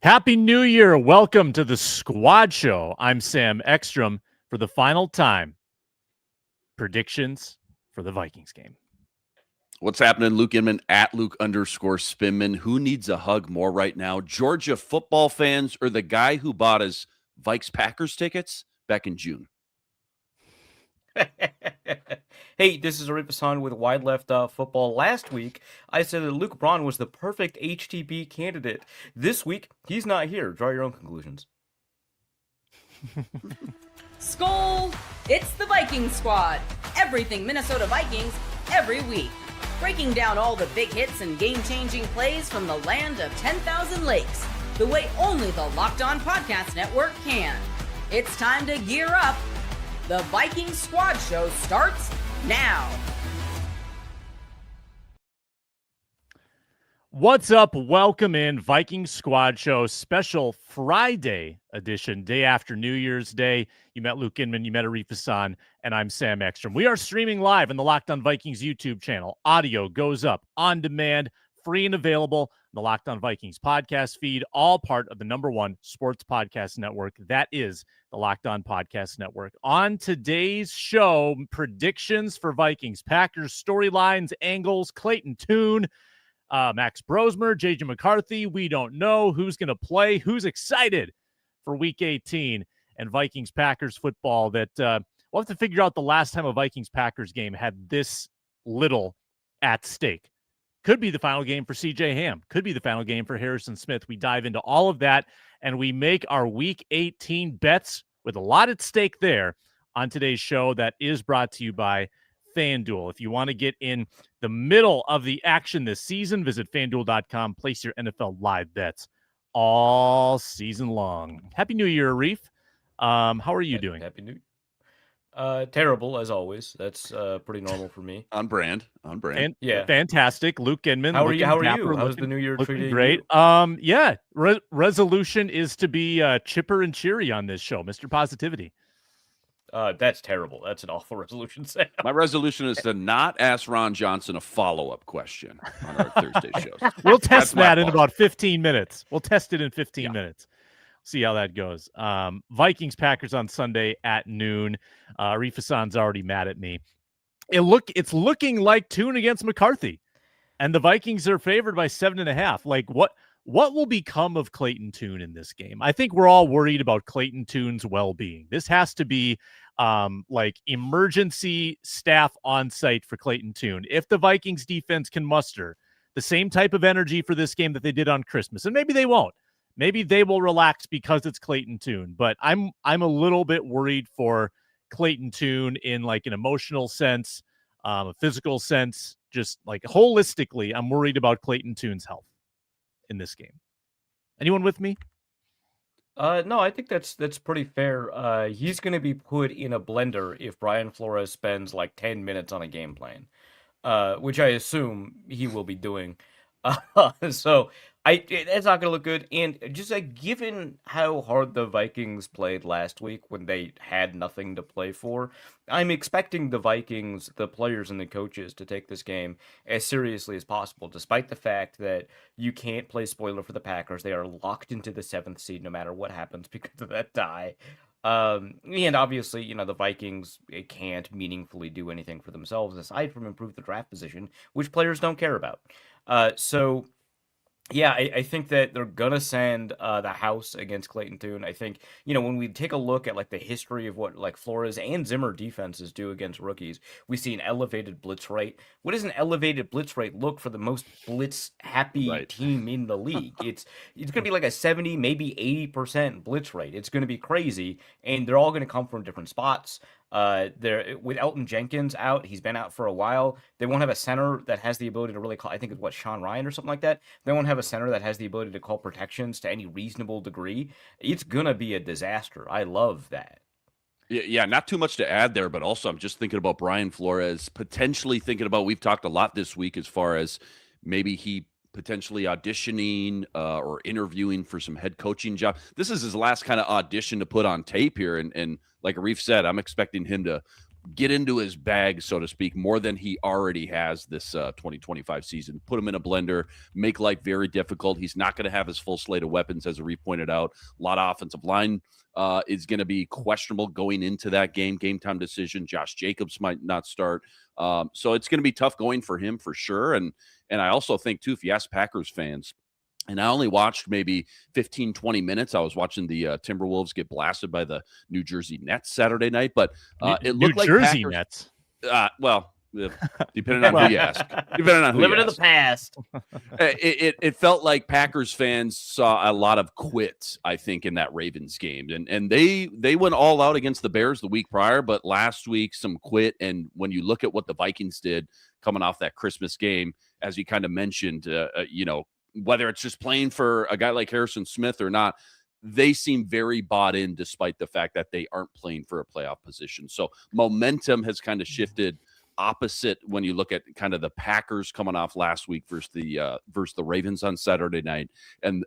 Happy New Year. Welcome to the Squad Show. I'm Sam Ekstrom for the final time. Predictions for the Vikings game. What's happening? Luke Inman at Luke_Spinman. Who needs a hug more right now? Georgia football fans or the guy who bought us Vikes Packers tickets back in June? Hey, this is Arif Hasan with Wide Left Football. Last week, I said that Luke Braun was the perfect HTB candidate. This week, he's not here. Draw your own conclusions. Skol! It's the Viking Squad. Everything Minnesota Vikings, every week. Breaking down all the big hits and game-changing plays from the land of 10,000 lakes. The way only the Locked On Podcast Network can. It's time to gear up. The Viking Squad Show starts now. What's up? Welcome in Viking Squad Show special Friday edition, day after New Year's Day. You met Luke Inman, you met Arif Hasan, and I'm Sam Ekstrom. We are streaming live on the Locked On Vikings YouTube channel. Audio goes up on demand, free and available. The Locked On Vikings podcast feed, all part of the #1 sports podcast network. That is the Locked On Podcast Network. On today's show, predictions for Vikings, Packers, storylines, angles, Clayton Tune, Max Brosmer, JJ McCarthy. We don't know who's going to play, who's excited for Week 18 and Vikings-Packers football. That we'll have to figure out the last time a Vikings-Packers game had this little at stake. Could be the final game for CJ Ham. Could be the final game for Harrison Smith. We dive into all of that, and we make our Week 18 bets with a lot at stake there on today's show that is brought to you by FanDuel. If you want to get in the middle of the action this season, visit FanDuel.com. Place your NFL live bets all season long. Happy New Year, Arif. How are you doing? Happy New Year. Terrible, as always. That's pretty normal for me. On brand. Yeah. Fantastic. Luke Inman. How are you? Dapper, How's the New Year treating great. you? Yeah. Resolution is to be chipper and cheery on this show, Mr. Positivity. That's terrible. That's an awful resolution, Sam. My resolution is to not ask Ron Johnson a follow-up question on our Thursday shows. We'll test that in about 15 minutes. We'll test it in 15 minutes. See how that goes. Vikings Packers on Sunday at noon. Arif Hasan's already mad at me. It's looking like Tune against McCarthy, and the Vikings are favored by 7.5. Like what will become of Clayton Tune in this game? I think we're all worried about Clayton Tune's well-being. This has to be like emergency staff on site for Clayton Tune. If the Vikings defense can muster the same type of energy for this game that they did on Christmas, and maybe they won't. Maybe they will relax because it's Clayton Tune, but I'm a little bit worried for Clayton Tune in like an emotional sense, a physical sense, just like holistically, I'm worried about Clayton Tune's health in this game. Anyone with me? No, I think that's pretty fair. He's going to be put in a blender if Brian Flores spends like 10 minutes on a game plan, which I assume he will be doing. So it's not going to look good. And just like given how hard the Vikings played last week when they had nothing to play for, I'm expecting the Vikings, the players and the coaches, to take this game as seriously as possible, despite the fact that you can't play spoiler for the Packers. They are locked into the 7th seed no matter what happens because of that tie. And obviously, the Vikings can't meaningfully do anything for themselves aside from improve the draft position, which players don't care about. So, yeah, I think that they're going to send the house against Clayton Tune. I think, when we take a look at, like, the history of what, like, Flores and Zimmer defenses do against rookies, we see an elevated blitz rate. What does an elevated blitz rate look for the most blitz-happy team in the league? It's going to be like a 70, maybe 80% blitz rate. It's going to be crazy, and they're all going to come from different spots. They're with Elton Jenkins out. He's been out for a while. They won't have a center that has the ability to really call. I think it's Sean Ryan or something like that. They won't have a center that has the ability to call protections to any reasonable degree. It's gonna be a disaster. I love that. Yeah, not too much to add there, but also I'm just thinking about Brian Flores, potentially thinking about, we've talked a lot this week as far as maybe he potentially auditioning or interviewing for some head coaching job. This is his last kind of audition to put on tape here. And like Arif said, I'm expecting him to get into his bag, so to speak, more than he already has this 2025 season. Put him in a blender, make life very difficult. He's not going to have his full slate of weapons, as Arif pointed out. A lot of offensive line is going to be questionable going into that game time decision. Josh Jacobs might not start. So it's going to be tough going for him for sure. And I also think, too, if you ask Packers fans, and I only watched maybe 15, 20 minutes. I was watching the Timberwolves get blasted by the New Jersey Nets Saturday night, but it looked like Jersey Packers, Nets. Well, depending on who you ask. Depending on who Living you in the ask. past. It felt like Packers fans saw a lot of quit, I think, in that Ravens game. And they went all out against the Bears the week prior, but last week some quit. And when you look at what the Vikings did coming off that Christmas game, as you kind of mentioned, whether it's just playing for a guy like Harrison Smith or not, they seem very bought in despite the fact that they aren't playing for a playoff position. So momentum has kind of shifted opposite when you look at kind of the Packers coming off last week versus the Ravens on Saturday night and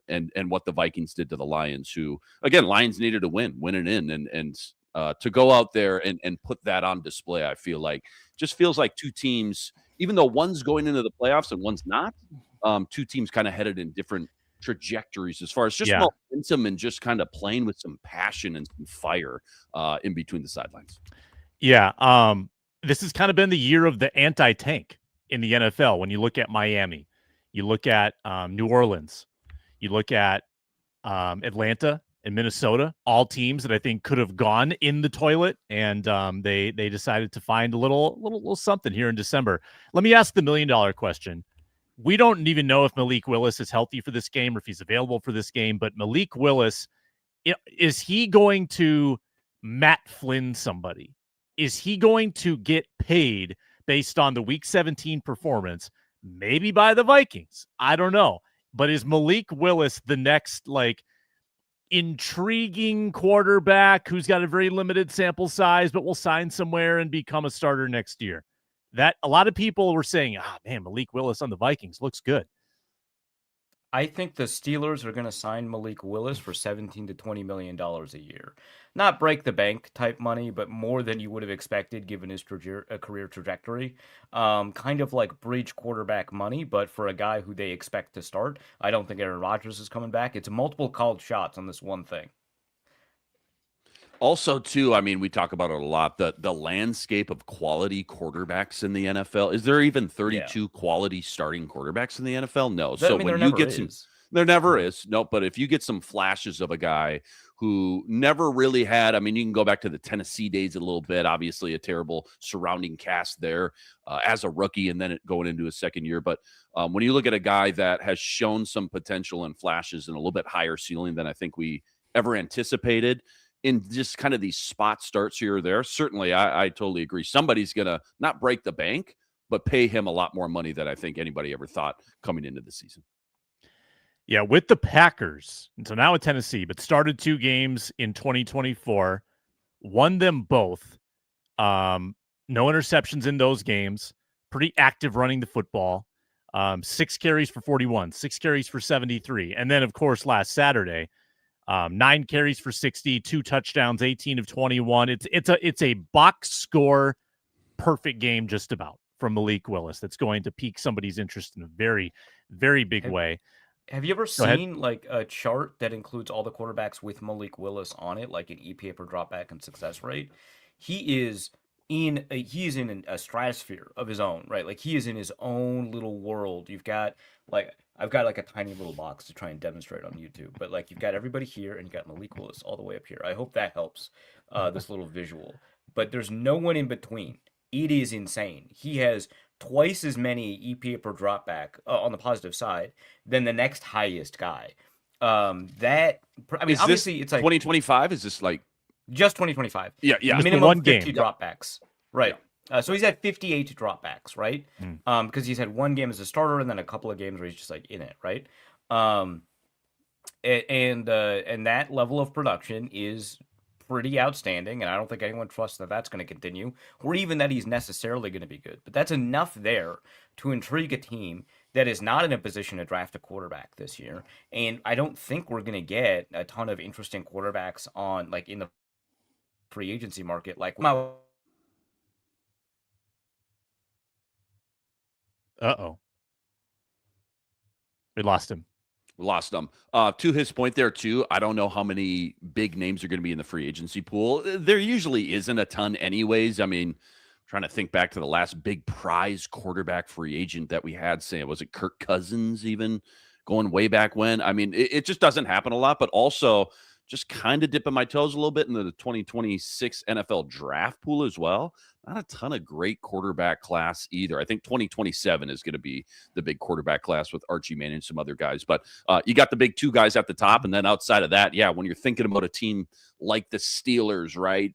what the Vikings did to the Lions, who, again, Lions needed to win it in. And to go out there and put that on display, I feel like just feels like two teams, even though one's going into the playoffs and one's not, two teams kind of headed in different trajectories as far as just momentum and just kind of playing with some passion and some fire in between the sidelines. Yeah. This has kind of been the year of the anti-tank in the NFL. When you look at Miami, you look at New Orleans, you look at Atlanta and Minnesota, all teams that I think could have gone in the toilet, and they decided to find a little something here in December. Let me ask the $1 million question. We don't even know if Malik Willis is healthy for this game or if he's available for this game, but Malik Willis, is he going to Matt Flynn somebody? Is he going to get paid based on the Week 17 performance, maybe by the Vikings? I don't know. But is Malik Willis the next, intriguing quarterback who's got a very limited sample size but will sign somewhere and become a starter next year? That a lot of people were saying, man, Malik Willis on the Vikings looks good. I think the Steelers are going to sign Malik Willis for $17 to $20 million a year. Not break the bank type money, but more than you would have expected given his career trajectory. Kind of like bridge quarterback money, but for a guy who they expect to start. I don't think Aaron Rodgers is coming back. It's multiple called shots on this one thing. Also, too, I mean, we talk about it a lot, the landscape of quality quarterbacks in the NFL. Is there even 32 quality starting quarterbacks in the NFL? No. So when you get some, there never is. No, but if you get some flashes of a guy who never really had, I mean, you can go back to the Tennessee days a little bit, obviously a terrible surrounding cast there as a rookie and then going into his second year. But when you look at a guy that has shown some potential and flashes and a little bit higher ceiling than I think we ever anticipated, in just kind of these spot starts here or there, certainly I totally agree. Somebody's going to not break the bank, but pay him a lot more money than I think anybody ever thought coming into the season. Yeah, with the Packers, and so now with Tennessee, but started 2 games in 2024, won them both. No interceptions in those games. Pretty active running the football. 6 carries for 41, 6 carries for 73. And then, of course, last Saturday, 9 carries for 60, 2 touchdowns, 18 of 21. It's a box score perfect game just about from Malik Willis that's going to pique somebody's interest in a very, very big way. Have you ever seen like a chart that includes all the quarterbacks with Malik Willis on it, like an EPA per dropback and success rate? He is in a stratosphere of his own, right? Like he is in his own little world. You've got I've got like a tiny little box to try and demonstrate on YouTube, but like you've got everybody here and you got Malik Willis all the way up here. I hope that helps this little visual, but there's no one in between. It is insane. He has twice as many EPA per dropback on the positive side than the next highest guy. Obviously it's like 2025. Is this like just 2025? Yeah. Minimum 50 dropbacks, right? So he's had 58 dropbacks, right? Because he's had one game as a starter and then a couple of games where he's just like in it, right? And that level of production is pretty outstanding, and I don't think anyone trusts that that's going to continue, or even that he's necessarily going to be good. But that's enough there to intrigue a team that is not in a position to draft a quarterback this year. And I don't think we're going to get a ton of interesting quarterbacks on in the free agency market. Like Uh-oh. We lost him. Lost them. To his point there, too, I don't know how many big names are going to be in the free agency pool. There usually isn't a ton anyways. I mean, trying to think back to the last big prize quarterback free agent that we had, say, was it Kirk Cousins even going way back when? I mean, it just doesn't happen a lot, but also just kind of dipping my toes a little bit into the 2026 NFL draft pool as well. Not a ton of great quarterback class either. I think 2027 is going to be the big quarterback class with Archie Manning and some other guys. But you got the big two guys at the top. And then outside of that, yeah, when you're thinking about a team like the Steelers, right?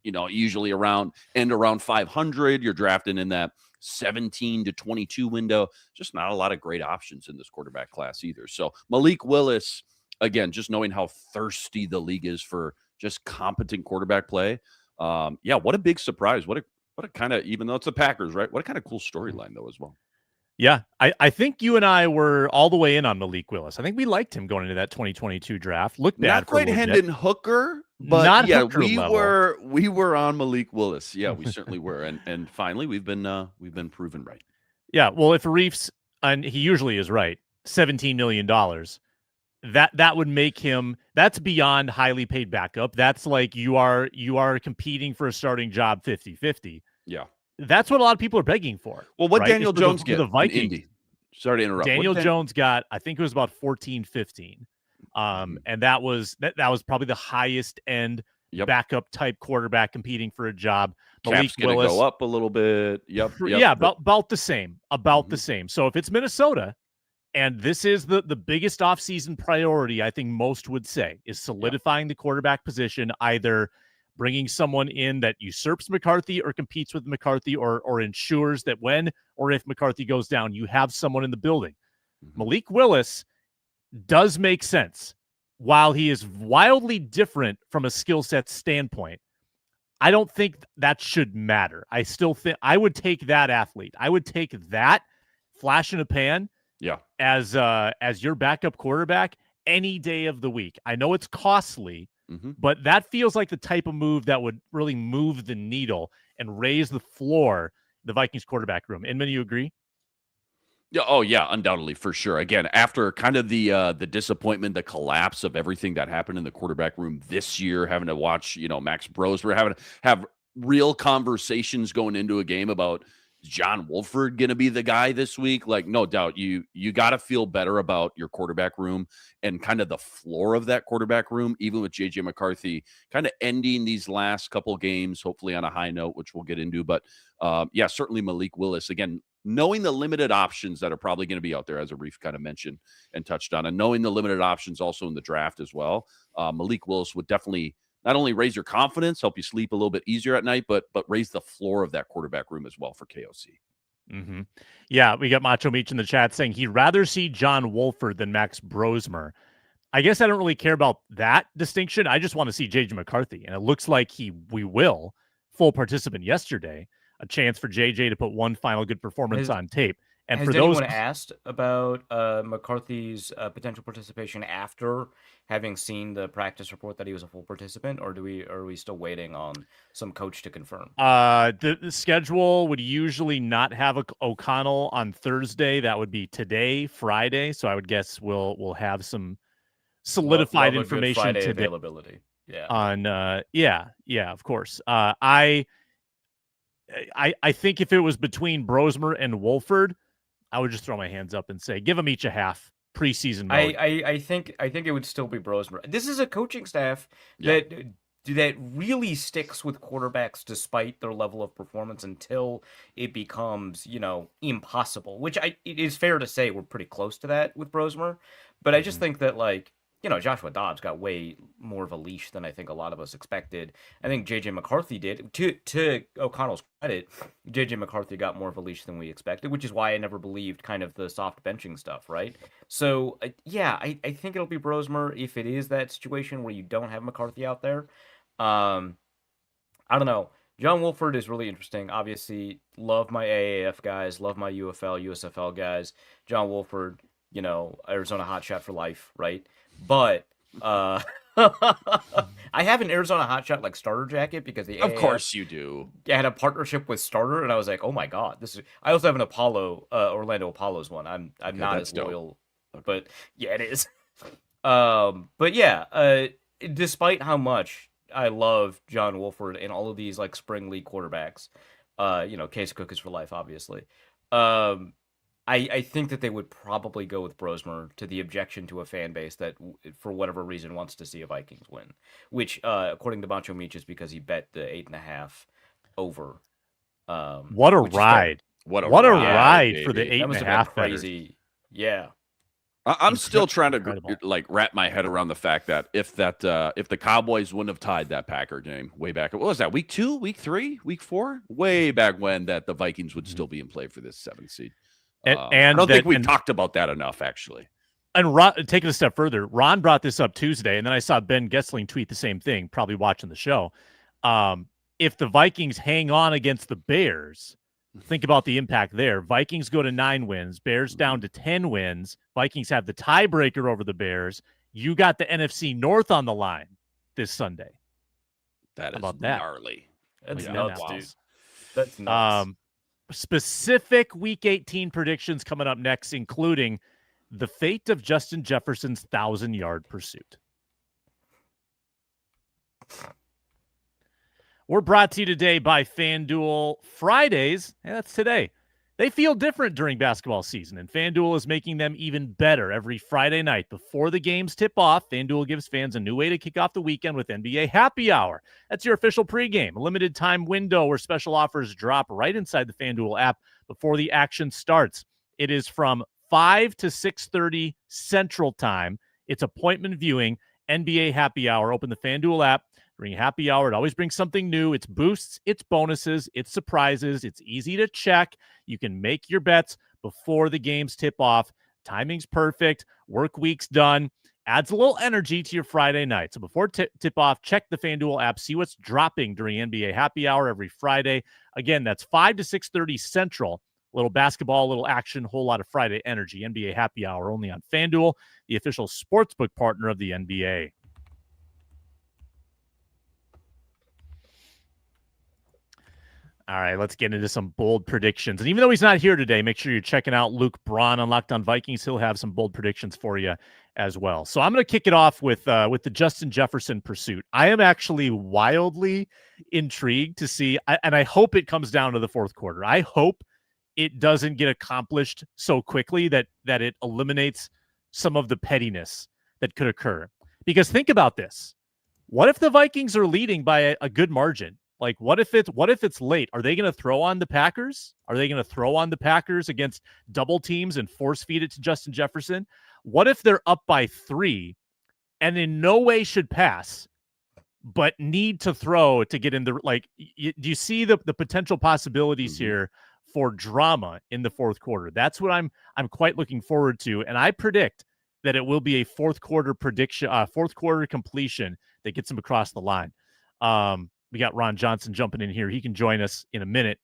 Usually around 500, you're drafting in that 17 to 22 window. Just not a lot of great options in this quarterback class either. So Malik Willis, again, just knowing how thirsty the league is for just competent quarterback play. What a big surprise. What a kind of, even though it's the Packers, right? What a kind of cool storyline, though, as well. Yeah, I think you and I were all the way in on Malik Willis. I think we liked him going into that 2022 draft. Looked bad Not for a quite little Hendon bit. Hooker, but Not yeah, Hooker we level. were on Malik Willis. Yeah, we certainly were, and finally we've been proven right. Yeah, well, if Arif's, and he usually is right, $17 million, that would make him, that's beyond highly paid backup. That's like you are competing for a starting job 50-50. Yeah. That's what a lot of people are begging for. Well, what right? Daniel Jones the get Vikings. in Indy? Sorry to interrupt. Daniel Jones got, I think it was about 14-15. And that was probably the highest end backup type quarterback competing for a job. Cap's going to go up a little bit. Yep. Yeah, about the same. The same. So if it's Minnesota, and this is the biggest offseason priority, I think most would say, is solidifying the quarterback position, either bringing someone in that usurps McCarthy or competes with McCarthy or ensures that when or if McCarthy goes down, you have someone in the building. Malik Willis does make sense. While he is wildly different from a skill set standpoint, I don't think that should matter. I still think I would take that athlete. I would take that flash in a pan as your backup quarterback any day of the week. I know it's costly, but that feels like the type of move that would really move the needle and raise the floor, the Vikings quarterback room. Inman, you agree? Yeah. Oh, yeah. Undoubtedly, for sure. Again, after kind of the disappointment, the collapse of everything that happened in the quarterback room this year, having to watch, Max Bros, we're having to have real conversations going into a game about John Wolford going to be the guy this week. Like, no doubt, you got to feel better about your quarterback room and kind of the floor of that quarterback room, even with JJ McCarthy kind of ending these last couple games, hopefully on a high note, which we'll get into. But certainly Malik Willis, again, knowing the limited options that are probably going to be out there, as Arif kind of mentioned and touched on, and knowing the limited options also in the draft as well, Malik Willis would definitely not only raise your confidence, help you sleep a little bit easier at night, but raise the floor of that quarterback room as well for KOC. Yeah, we got Macho Meach in the chat saying he'd rather see John Wolford than Max Brosmer. I guess I don't really care about that distinction. I just want to see JJ McCarthy, and it looks like we will. Full participant yesterday, a chance for JJ to put one final good performance on tape. And has for anyone asked about McCarthy's potential participation after having seen the practice report that he was a full participant, or are we still waiting on some coach to confirm? The schedule would usually not have O'Connell on Thursday. That would be today, Friday. So I would guess we'll have some solidified information Friday today. Availability. Yeah. On of course. I think if it was between Brosmer and Wolford, I would just throw my hands up and say, give them each a half preseason mode. I think it would still be Brosmer. This is a coaching staff that really sticks with quarterbacks despite their level of performance until it becomes, impossible, which it is fair to say we're pretty close to that with Brosmer. But I just think that, Joshua Dobbs got way more of a leash than I think a lot of us expected. I think J.J. McCarthy did. To O'Connell's credit, J.J. McCarthy got more of a leash than we expected, which is why I never believed kind of the soft benching stuff, right? So, I think it'll be Brosmer if it is that situation where you don't have McCarthy out there. I don't know. John Wolford is really interesting. Obviously, love my AAF guys, love my UFL, USFL guys. John Wolford, Arizona hotshot for life, right? But I have an Arizona Hotshot like starter jacket because the Of AAF course you do. had a partnership with Starter, and I was like, oh my god, this is. I also have an Orlando Apollos one. I'm not that's as dope. loyal, but yeah, it is. But yeah, despite how much I love John Wolford and all of these like spring league quarterbacks, Case Cook is for life, obviously. I think that they would probably go with Brosmer to the objection to a fan base that, for whatever reason, wants to see a Vikings win. Which, according to Bancho Meach, is because he bet the 8.5 over. What a which is ride! What a ride baby. for the that must have 8.5 been bettors. crazy. Yeah. I'm still trying to Incredible. like wrap my head around the fact that if the Cowboys wouldn't have tied that Packer game way back, what was that, week 2, week 3, week 4, way back when, that the Vikings would still be in play for this 7th seed. I don't think we've talked about that enough, actually. And Ron, take it a step further, Ron brought this up Tuesday, and then I saw Ben Gessling tweet the same thing, probably watching the show. If the Vikings hang on against the Bears, think about the impact there. Vikings go to 9 wins, Bears down to 10 wins. Vikings have the tiebreaker over the Bears. You got the NFC North on the line this Sunday. That is about that? gnarly. That's Yeah, nuts, wow. dude. That's nuts. Specific Week 18 predictions coming up next, including the fate of Justin Jefferson's 1,000-yard pursuit. We're brought to you today by FanDuel. Fridays, and that's today, they feel different during basketball season, and FanDuel is making them even better every Friday night. Before the games tip off, FanDuel gives fans a new way to kick off the weekend with NBA Happy Hour. That's your official pregame, a limited time window where special offers drop right inside the FanDuel app before the action starts. It is from 5 to 6:30 Central Time. It's appointment viewing, NBA Happy Hour. Open the FanDuel app. During happy hour, it always brings something new. It's boosts, it's bonuses, it's surprises. It's easy to check. You can make your bets before the games tip off. Timing's perfect. Work week's done. Adds a little energy to your Friday night. So before tip off, check the FanDuel app. See what's dropping during NBA Happy Hour every Friday. Again, that's 5 to 6:30 Central. A little basketball, a little action, whole lot of Friday energy. NBA Happy Hour only on FanDuel, the official sportsbook partner of the NBA. All right, let's get into some bold predictions. And even though he's not here today, make sure you're checking out Luke Braun on Locked On Vikings. He'll have some bold predictions for you as well. So I'm going to kick it off with the Justin Jefferson pursuit. I am actually wildly intrigued to see, and I hope it comes down to the fourth quarter. I hope it doesn't get accomplished so quickly that it eliminates some of the pettiness that could occur. Because think about this. What if the Vikings are leading by a good margin? Like, what if it's late? Are they going to throw on the Packers? Are they going to throw on the Packers against double teams and force feed it to Justin Jefferson? What if they're up by 3 and in no way should pass, but need to throw to get in the, like, do you see the potential possibilities here for drama in the fourth quarter? That's what I'm quite looking forward to. And I predict that it will be a fourth quarter completion that gets them across the line. We got Ron Johnson jumping in here. He can join us in a minute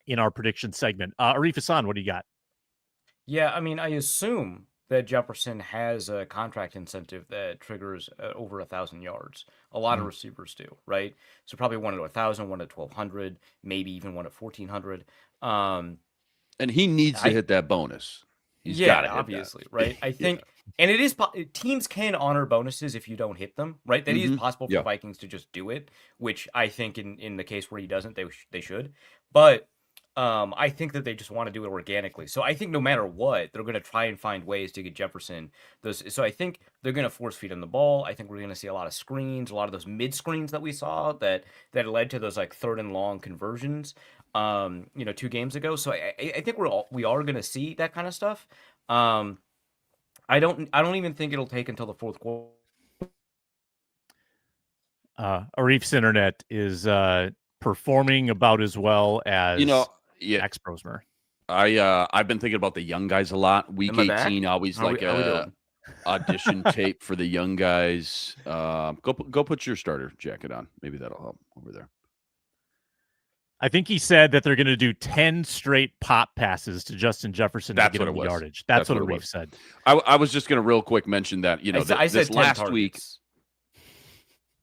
in our prediction segment. Arif Hasan, what do you got? Yeah, I mean, I assume that Jefferson has a contract incentive that triggers over 1,000 yards. A lot of receivers do, right? So probably one at 1,000, one at 1,200, maybe even one at 1,400. And he needs to hit that bonus. He's got to hit obviously, that. right? I think, and it is teams can honor bonuses if you don't hit them, right? That is possible for the Vikings to just do it, which I think in the case where he doesn't, they should. But I think that they just want to do it organically. So I think no matter what, they're going to try and find ways to get Jefferson those. So I think they're going to force feed him the ball. I think we're going to see a lot of screens, a lot of those mid screens that we saw that led to those like 3rd and long conversions. 2 games ago. So I think we are going to see that kind of stuff. I don't even think it'll take until the fourth quarter. Arif's internet is performing about as well as Max Brosmer. I've been thinking about the young guys a lot. Week 18 always like a audition tape for the young guys. Go put your starter jacket on. Maybe that'll help over there. I think he said that they're going to do 10 straight pop passes to Justin Jefferson to get him the yardage. That's what Arif said. I was just going to real quick mention that, I said this last 10 week.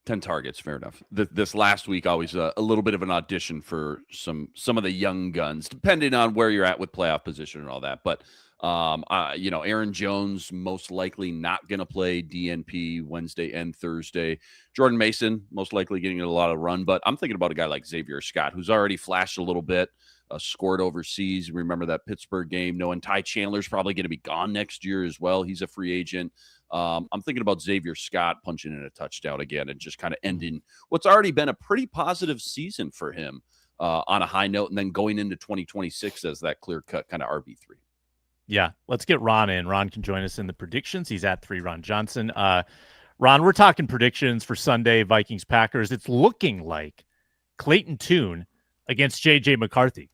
10 targets, fair enough. This last week, always a little bit of an audition for some of the young guns, depending on where you're at with playoff position and all that. But, Aaron Jones most likely not going to play DNP Wednesday and Thursday. Jordan Mason most likely getting a lot of run. But I'm thinking about a guy like Xavier Scott, who's already flashed a little bit, scored overseas. Remember that Pittsburgh game? Knowing Ty Chandler's probably going to be gone next year as well. He's a free agent. I'm thinking about Xavier Scott punching in a touchdown again and just kind of ending what's already been a pretty positive season for him on a high note, and then going into 2026 as that clear-cut kind of RB3. Yeah, let's get Ron in. Ron can join us in the predictions. He's at 3 Ron Johnson. Ron, we're talking predictions for Sunday, Vikings-Packers. It's looking like Clayton Tune against J.J. McCarthy.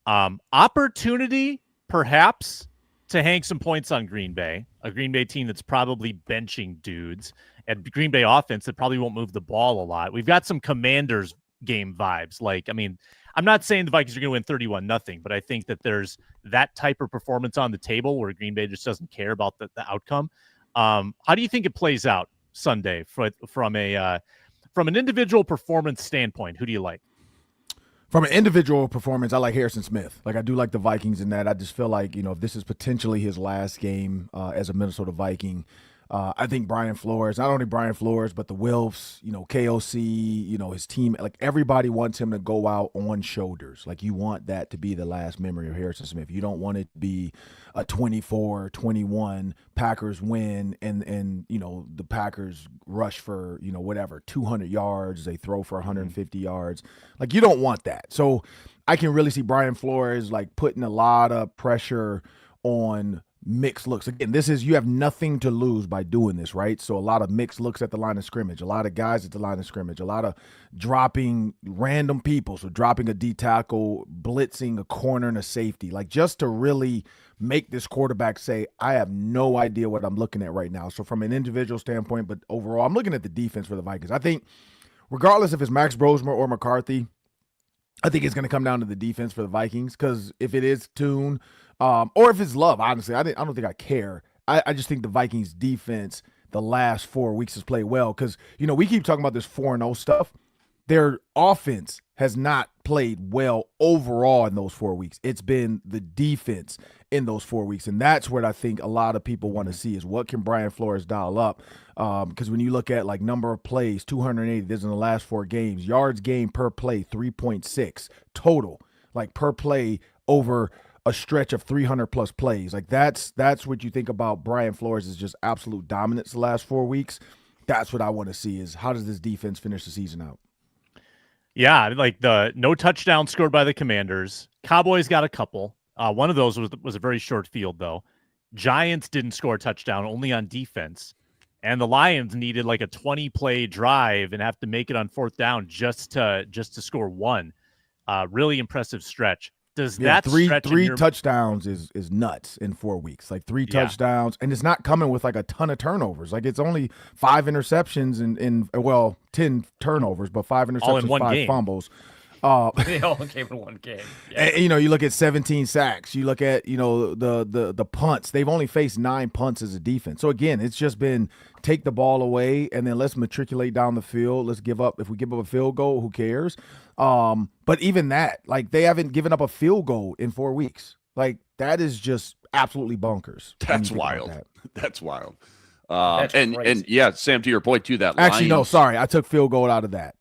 Opportunity, perhaps, to hang some points on Green Bay, a Green Bay team that's probably benching dudes, and Green Bay offense that probably won't move the ball a lot. We've got some Commanders game vibes. I'm not saying the Vikings are going to win 31-0, but I think that there's that type of performance on the table where Green Bay just doesn't care about the outcome. How do you think it plays out Sunday from an individual performance standpoint? Who do you like? From an individual performance, I like Harrison Smith. I do like the Vikings in that. I just feel like, if this is potentially his last game as a Minnesota Viking, I think Brian Flores, not only Brian Flores, but the Wilfs, KOC, his team, everybody wants him to go out on shoulders. You want that to be the last memory of Harrison Smith. You don't want it to be a 24-21 Packers win and the Packers rush for, 200 yards, they throw for 150 yards. You don't want that. So I can really see Brian Flores putting a lot of pressure on mixed looks. Again, you have nothing to lose by doing this, right? So a lot of mixed looks at the line of scrimmage, a lot of guys at the line of scrimmage, a lot of dropping random people. So dropping a D tackle, blitzing a corner and a safety, just to really make this quarterback say, I have no idea what I'm looking at right now. So from an individual standpoint, but overall, I'm looking at the defense for the Vikings. I think regardless if it's Max Brosmer or McCarthy, I think it's going to come down to the defense for the Vikings, because if it is Tune, or if it's Love, honestly, I don't think I care. I just think the Vikings defense the last 4 weeks has played well, because, we keep talking about this 4-0 stuff. Their offense has not played well overall in those 4 weeks. It's been the defense in those 4 weeks, and that's what I think a lot of people want to see is what can Brian Flores dial up, because when you look at number of plays, 280, this in the last 4 games, yards gained per play, 3.6 total, per play over a stretch of 300 plus plays. That's what you think about Brian Flores is just absolute dominance the last 4 weeks. That's what I want to see is how does this defense finish the season out? Yeah, the no touchdown scored by the Commanders. Cowboys got a couple. One of those was a very short field, though. Giants didn't score a touchdown, only on defense. And the Lions needed a 20-play drive and have to make it on 4th down just to score one. Really impressive stretch. Does that three stretch touchdowns is nuts in 4 weeks? 3 touchdowns, and it's not coming with a ton of turnovers. It's only 5 interceptions and 10 turnovers, but 5 interceptions, 5 game. Fumbles. They all came in one game. Yeah. And, you look at 17 sacks. You look at the punts. They've only faced 9 punts as a defense. So again, it's just been take the ball away and then let's matriculate down the field. Let's give up. If we give up a field goal, who cares? But even that, they haven't given up a field goal in 4 weeks. That is just absolutely bonkers. That's wild. That's wild. That's and crazy. Sam, to your point too, that Actually, no, Lions- sorry, I took field goal out of that.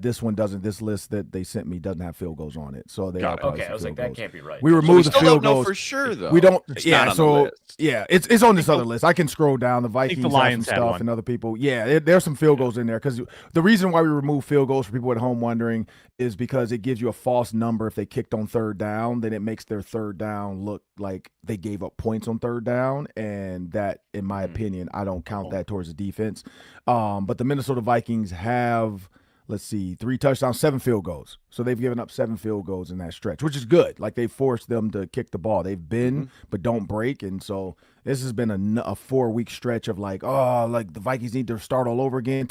This one doesn't. This list that they sent me doesn't have field goals on it, so they Got it. Okay, I was like, that can't be right. We So removed we the still field don't know goals for sure, though. We don't. It's Yeah, not on so the list. yeah, it's on this other list. I can scroll down. The Vikings have Lions some had stuff one. and other people. Yeah, there's some field goals in there because the reason why we remove field goals for people at home wondering is because it gives you a false number if they kicked on 3rd down. Then it makes their 3rd down look like they gave up points on 3rd down, and that, in my opinion, I don't count that towards the defense. But the Minnesota Vikings have, let's see, 3 touchdowns, 7 field goals. So they've given up 7 field goals in that stretch, which is good. They forced them to kick the ball. They've been, but don't break. And so this has been a 4-week stretch of the Vikings need to start all over again.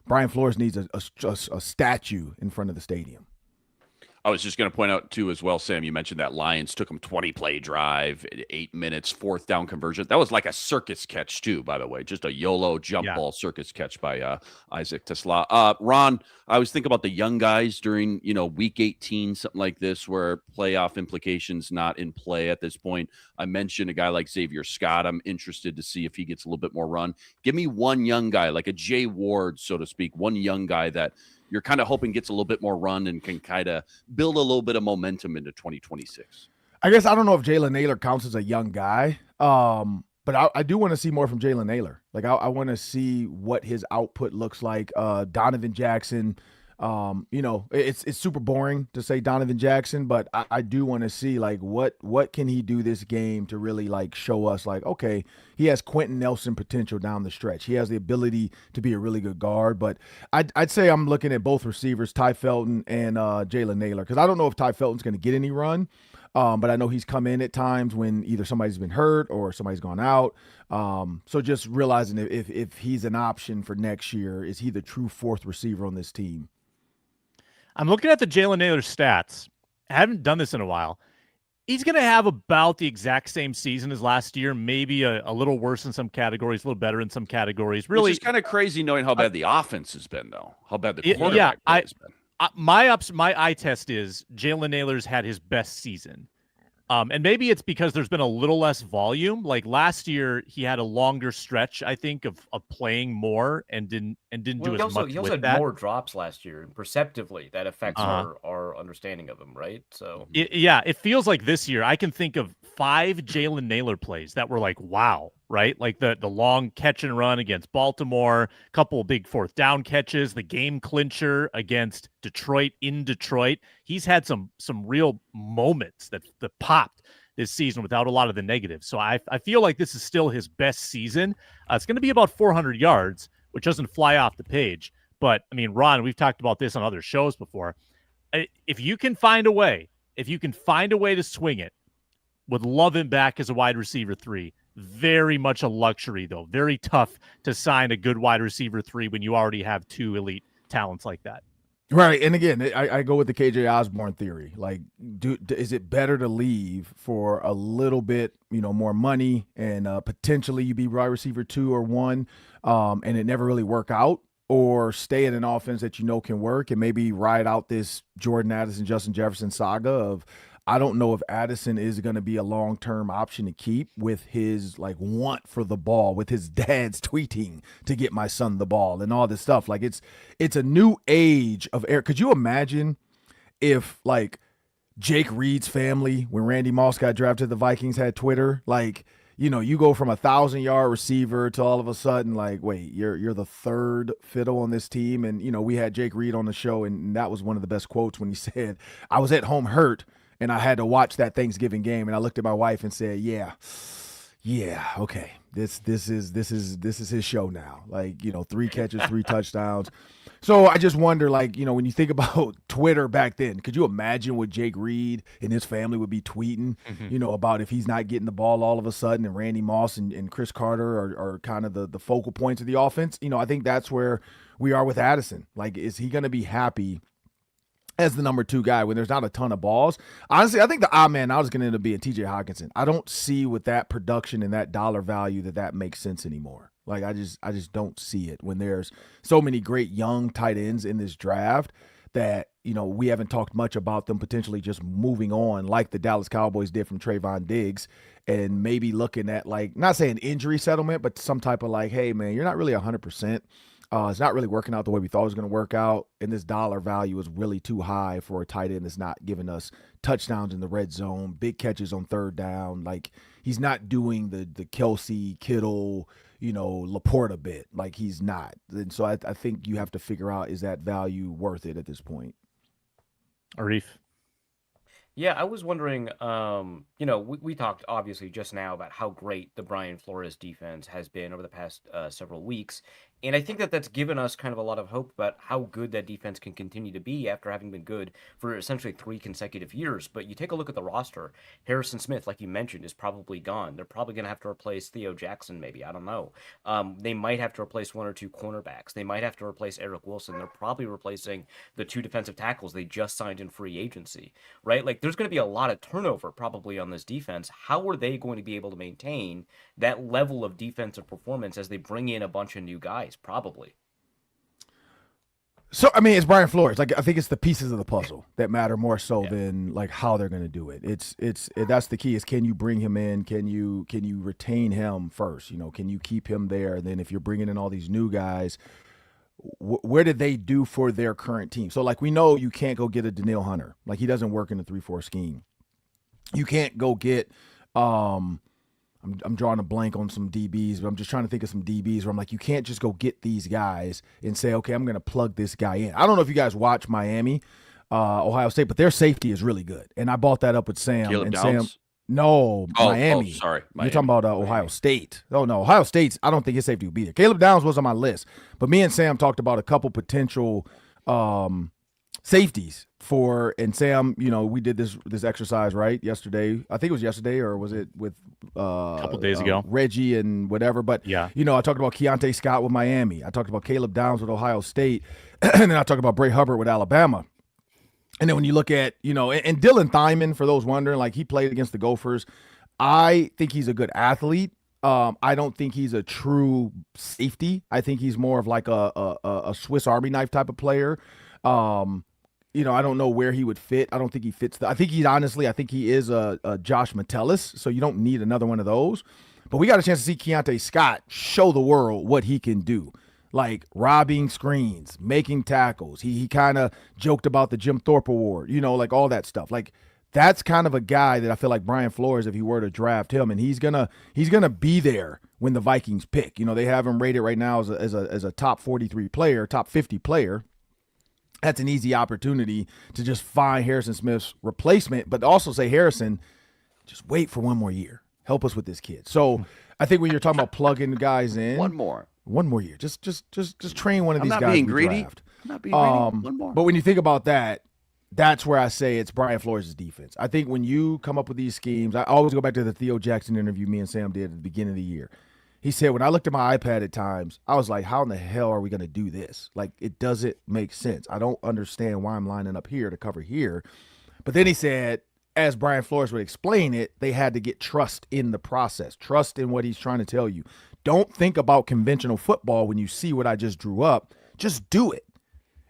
Brian Flores needs a statue in front of the stadium. I was just going to point out too as well, Sam, you mentioned that Lions took them 20-play drive, 8 minutes, fourth down conversion. That was like a circus catch too, by the way, just a YOLO jump ball circus catch by Isaac Tesla. Ron, I was thinking about the young guys during, week 18, something like this, where playoff implications not in play at this point. I mentioned a guy like Xavier Scott. I'm interested to see if he gets a little bit more run. Give me one young guy, like a Jay Ward, so to speak, one young guy that you're kind of hoping gets a little bit more run and can kind of build a little bit of momentum into 2026. I guess I don't know if Jalen Naylor counts as a young guy, but I do want to see more from Jalen Naylor. Like I want to see what his output looks like. Donovan Jackson, it's super boring to say Donovan Jackson, but I do want to see like what can he do this game to really like show us like, okay, he has Quentin Nelson potential down the stretch. He has the ability to be a really good guard, but I'd say I'm looking at both receivers, Ty Felton and Jalen Naylor, because I don't know if Ty Felton's going to get any run. But I know he's come in at times when either somebody's been hurt or somebody's gone out. So just realizing if he's an option for next year, is he the true fourth receiver on this team? I'm looking at the Jalen Naylor stats. I haven't done this in a while. He's going to have about the exact same season as last year, maybe a little worse in some categories, a little better in some categories. Really, which is kind of crazy knowing how bad the offense has been, though. How bad the quarterback has been. My eye test is Jalen Naylor's had his best season. And maybe it's because there's been a little less volume. Like last year, he had a longer stretch, I think, of playing more and didn't do as much. He also had more drops last year, and perceptively that affects our understanding of him, right? So it feels like this year I can think of 5 Jalen Naylor plays that were like, wow, right? Like the long catch and run against Baltimore, a couple of big fourth down catches, the game clincher against Detroit in Detroit. He's had some real moments that popped this season without a lot of the negatives. So I feel like this is still his best season. It's going to be about 400 yards, which doesn't fly off the page. But, I mean, Ron, we've talked about this on other shows before. If you can find a way to swing it, would love him back as a wide receiver 3. Very much a luxury, though. Very tough to sign a good wide receiver 3 when you already have 2 elite talents like that. Right. And again, I go with the KJ Osborne theory. Like, is it better to leave for a little bit, more money and potentially you be wide receiver 2 or 1 and it never really work out, or stay in an offense that can work and maybe ride out this Jordan Addison, Justin Jefferson saga of, I don't know if Addison is going to be a long-term option to keep with his like want for the ball, with his dad's tweeting to get my son the ball and all this stuff. Like it's a new age of air. Could you imagine if like Jake Reed's family, when Randy Moss got drafted, the Vikings had Twitter, like, you go from 1,000-yard receiver to all of a sudden, like, wait, you're the third fiddle on this team. And, we had Jake Reed on the show, and that was one of the best quotes when he said, I was at home hurt, and I had to watch that Thanksgiving game, and I looked at my wife and said, yeah, okay, this is his show now. Like, 3 catches, 3 touchdowns. So I just wonder, like, when you think about Twitter back then, could you imagine what Jake Reed and his family would be tweeting, about if he's not getting the ball all of a sudden, and Randy Moss and Chris Carter are kind of the focal points of the offense? I think that's where we are with Addison. Like, is he going to be happy as the number 2 guy when there's not a ton of balls? Honestly, I think the odd man out is going to end up being TJ Hawkinson. I don't see with that production and that dollar value that makes sense anymore. Like, I just don't see it when there's so many great young tight ends in this draft that, we haven't talked much about them potentially just moving on like the Dallas Cowboys did from Trayvon Diggs, and maybe looking at, like, not saying injury settlement, but some type of like, hey, man, you're not really 100%. It's not really working out the way we thought it was going to work out, and this dollar value is really too high for a tight end that's not giving us touchdowns in the red zone, big catches on third down. Like, he's not doing the Kelsey, Kittle, Laporta bit. Like, he's not. And so I think you have to figure out, is that value worth it at this point? Arif? Yeah, I was wondering, we talked obviously just now about how great the Brian Flores defense has been over the past several weeks. And I think that that's given us kind of a lot of hope about how good that defense can continue to be after having been good for essentially 3 consecutive years. But you take a look at the roster, Harrison Smith, like you mentioned, is probably gone. They're probably going to have to replace Theo Jackson, maybe. I don't know. They might have to replace 1 or 2 cornerbacks. They might have to replace Eric Wilson. They're probably replacing the 2 defensive tackles they just signed in free agency, right? Like, there's going to be a lot of turnover probably on this defense. How are they going to be able to maintain that level of defensive performance as they bring in a bunch of new guys? Probably. So I mean, it's Brian Flores. Like, I think it's the pieces of the puzzle that matter more so than like how they're going to do it. That's the key. Is can you bring him in? Can you retain him first? You know, can you keep him there? And then if you're bringing in all these new guys, where did they do for their current team? So like we know you can't go get a Daniil Hunter. Like he doesn't work in the 3-4 scheme. You can't go get. I'm drawing a blank on some DBs, but I'm just trying to think of some DBs where I'm like, you can't just go get these guys and say, okay, I'm going to plug this guy in. I don't know if you guys watch Miami, Ohio State, but their safety is really good. And I bought that up with Sam. Caleb and Downs? Sam, no, Miami. Sorry. You're talking about Ohio State. Oh, no, Ohio State's, I don't think his safety would be there. Caleb Downs was on my list, but me and Sam talked about a couple potential safeties and Sam, you know, we did this exercise right yesterday. I think it was yesterday, or was it with a couple days ago, Reggie and whatever. But yeah, you know, I talked about Keontae Scott with Miami. I talked about Caleb Downs with Ohio State, and then I talked about Bray Hubbard with Alabama. And then when you look at, you know, and Dylan Thyman, for those wondering, like he played against the Gophers. I think he's a good athlete. I don't think he's a true safety. I think he's more of like a Swiss Army knife type of player. You know, I don't know where he would fit. I don't think he fits. I think he is a Josh Metellus, so you don't need another one of those. But we got a chance to see Keontae Scott show the world what he can do, like robbing screens, making tackles. He kind of joked about the Jim Thorpe Award, you know, like all that stuff. Like that's kind of a guy that I feel like Brian Flores, if he were to draft him, and he's gonna be there when the Vikings pick. You know, they have him rated right now as a top 43 player, top 50 player. That's an easy opportunity to just find Harrison Smith's replacement, but also say, Harrison, just wait for 1 more year. Help us with this kid. So I think when you're talking about plugging guys in, 1 more year, just train one of these guys. I'm not being greedy. One more. But when you think about that, that's where I say it's Brian Flores' defense. I think when you come up with these schemes, I always go back to the Theo Jackson interview me and Sam did at the beginning of the year. He said, when I looked at my iPad at times, I was like, how in the hell are we going to do this? Like, it doesn't make sense. I don't understand why I'm lining up here to cover here. But then he said, as Brian Flores would explain it, they had to get trust in the process, trust in what he's trying to tell you. Don't think about conventional football when you see what I just drew up. Just do it.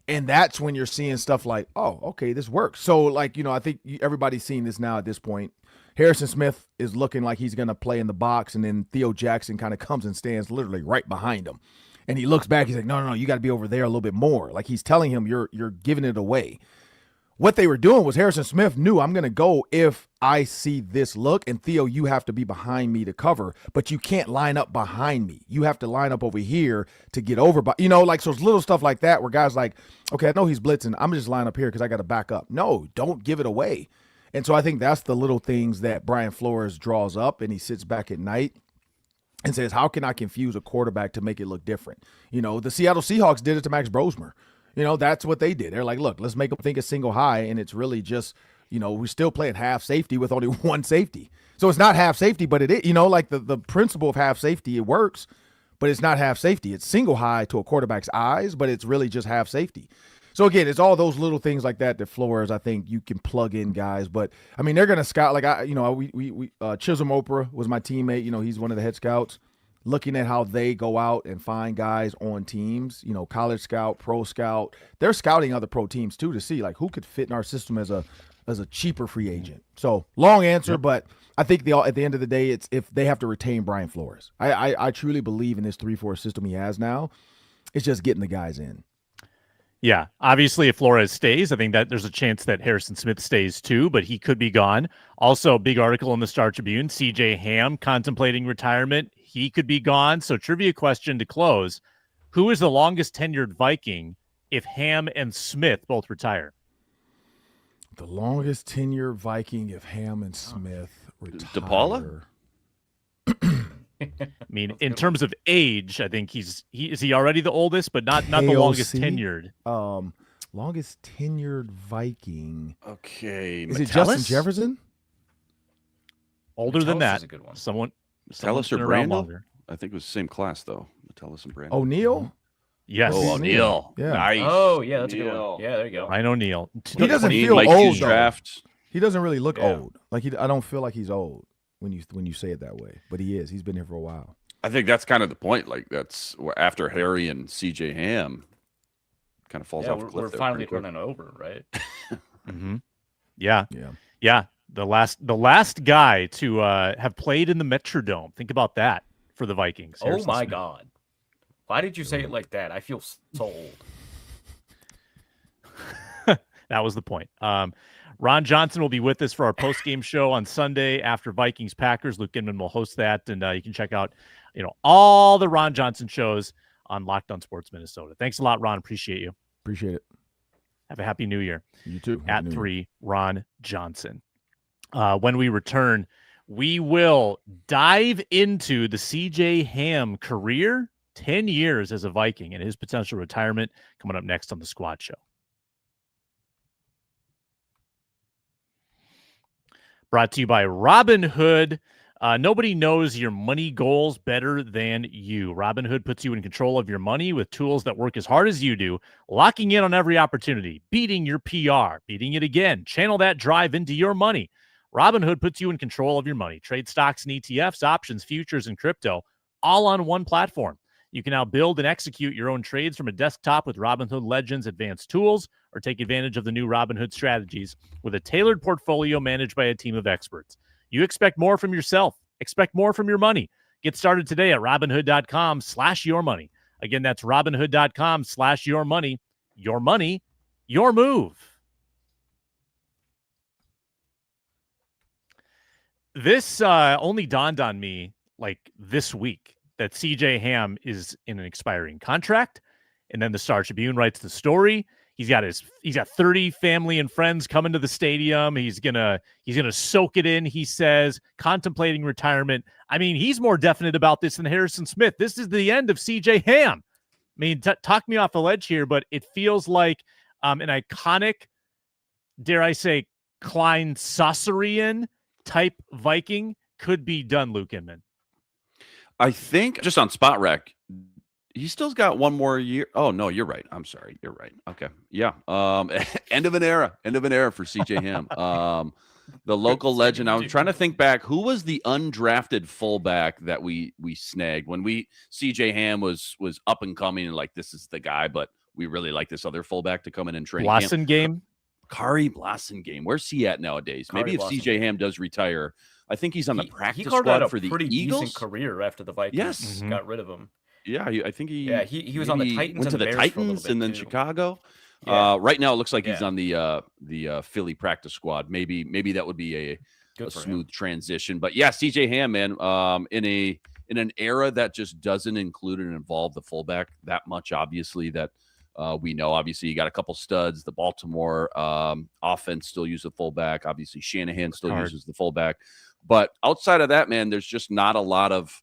And that's when you're seeing stuff like, oh, okay, this works. So, like, you know, I think everybody's seeing this now at this point. Harrison Smith is looking like he's going to play in the box, and then Theo Jackson kind of comes and stands literally right behind him. And he looks back. He's like, no, you got to be over there a little bit more. Like he's telling him you're giving it away. What they were doing was Harrison Smith knew I'm going to go if I see this look, and Theo, you have to be behind me to cover, but you can't line up behind me. You have to line up over here to get over. But, you know, like, so it's little stuff like that where guys like, okay, I know he's blitzing. I'm just line up here because I got to back up. No, don't give it away. And so I think that's the little things that Brian Flores draws up, and he sits back at night and says, how can I confuse a quarterback to make it look different? You know, the Seattle Seahawks did it to Max Brosmer. You know, that's what they did. They're like, look, let's make them think a single high, and it's really just, you know, we still play at half safety with only 1 safety. So it's not half safety, but it is, you know, like the principle of half safety, it works, but it's not half safety. It's single high to a quarterback's eyes, but it's really just half safety. So, again, it's all those little things like that Flores, I think you can plug in guys. But, I mean, they're going to scout. Like, Chisholm Oprah was my teammate. You know, he's one of the head scouts. Looking at how they go out and find guys on teams, you know, college scout, pro scout. They're scouting other pro teams, too, to see, like, who could fit in our system as a cheaper free agent. So, long answer, but I think at the end of the day, it's if they have to retain Brian Flores. I truly believe in this 3-4 system he has now. It's just getting the guys in. Yeah, obviously, if Flores stays, I think that there's a chance that Harrison Smith stays too, but he could be gone. Also, big article in the Star Tribune, C.J. Ham contemplating retirement. He could be gone. So, trivia question to close. Who is the longest tenured Viking if Ham and Smith both retire? The longest tenured Viking if Ham and Smith retire. DePaula? I mean, in terms of age, I think is he already the oldest, but not the longest tenured. Longest tenured Viking. Okay, Is it Justin Jefferson? Older than Metellus that. is a good one. Someone's or been around Brandel? longer. I think it was the same class though. Metellus and Brandel. O'Neal? Yes. Oh, O'Neal. Yeah. Nice. Oh, yeah, that's a good one. O'Neal. Yeah, there you go. Ryan O'Neal. He doesn't 20 feel Mike old, Hughes though. draft. He doesn't really look Yeah. old. Like I don't feel like he's old when you say it that way, but he is. He's been here for a while. I think that's kind of the point. Like that's after Harry and CJ Ham kind of falls Yeah, off a cliff. we're there finally pretty quick. turning over, right? Mm-hmm. Yeah. Yeah. Yeah. The last guy to have played in the Metrodome. Think about that for the Vikings. Oh Harrison my Smith. God. Why did you say it like that? I feel so old. That was the point. Ron Johnson will be with us for our post-game show on Sunday after Vikings Packers. Luke Inman will host that, and you can check out, all the Ron Johnson shows on Locked On Sports Minnesota. Thanks a lot, Ron. Appreciate you. Appreciate it. Have a happy New Year. You too. At 3, Ron Johnson. When we return, we will dive into the CJ Ham career, 10 years as a Viking, and his potential retirement coming up next on the Squad Show. Brought to you by Robinhood. Nobody knows your money goals better than you. Robinhood puts you in control of your money with tools that work as hard as you do, locking in on every opportunity, beating your PR, beating it again. Channel that drive into your money. Robinhood puts you in control of your money. Trade stocks and ETFs, options, futures, and crypto, all on one platform. You can now build and execute your own trades from a desktop with Robinhood Legends advanced tools, or take advantage of the new Robinhood strategies with a tailored portfolio managed by a team of experts. You expect more from yourself. Expect more from your money. Get started today at Robinhood.com/yourmoney. Again, that's Robinhood.com/yourmoney. Your money, your move. This only dawned on me this week that CJ Ham is in an expiring contract, and then the Star Tribune writes the story. He's got 30 family and friends coming to the stadium. He's gonna soak it in. He says, contemplating retirement. I mean, he's more definite about this than Harrison Smith. This is the end of CJ Ham. I mean, talk me off the ledge here, but it feels like an iconic, dare I say, Klein Saucerian type Viking could be done, Luke Inman. I think just on Spot Rec, he still's got one more year. Oh no, you're right. I'm sorry. You're right. Okay. Yeah. End of an era for CJ Ham. The local legend. I'm trying to think back. Who was the undrafted fullback that we snagged when CJ Ham was up and coming and this is the guy, but we really like this other fullback to come in and train. Blasingame. Kari Blasingame. Where's he at nowadays? Maybe if CJ Ham does retire, I think he's on the practice squad for the Eagles. Decent career after the Vikings got rid of him. Yeah, I think he was on the Titans. Went to the Titans and then Chicago. Yeah. Right now, it looks like he's on the Philly practice squad. Maybe that would be a smooth transition. But yeah, CJ Ham, man, in an era that just doesn't include and involve the fullback that much. Obviously, that we know. Obviously, you got a couple studs. The Baltimore offense still uses the fullback. Obviously, Shanahan still uses the fullback. But outside of that, man, there's just not a lot of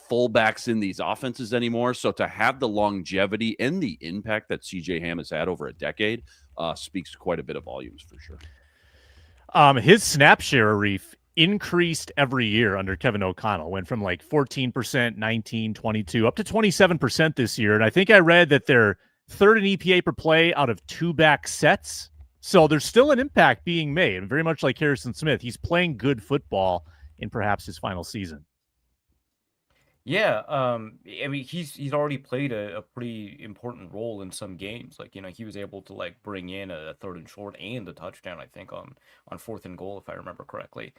fullbacks in these offenses anymore. So to have the longevity and the impact that CJ Ham has had over a decade speaks quite a bit of volumes for sure. His snap share, Arif, increased every year under Kevin O'Connell. Went from 14%, 19, 22, up to 27% this year. And I think I read that they're third in EPA per play out of 2-back sets. So there's still an impact being made. And very much like Harrison Smith, he's playing good football in perhaps his final season. Yeah, I mean, he's already played a pretty important role in some games. He was able to bring in a third and short and a touchdown, I think, on fourth and goal, if I remember correctly.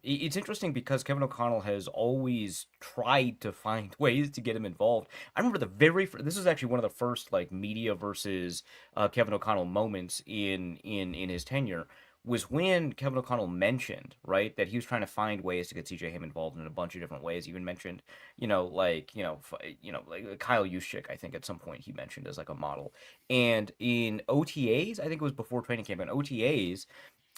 It's interesting because Kevin O'Connell has always tried to find ways to get him involved. I remember this was actually one of the first media versus Kevin O'Connell moments in his tenure. Was when Kevin O'Connell mentioned, right, that he was trying to find ways to get CJ Ham involved in a bunch of different ways. He even mentioned, Kyle Juszczyk, I think at some point he mentioned as a model. And in OTAs, I think it was before training camp, in OTAs,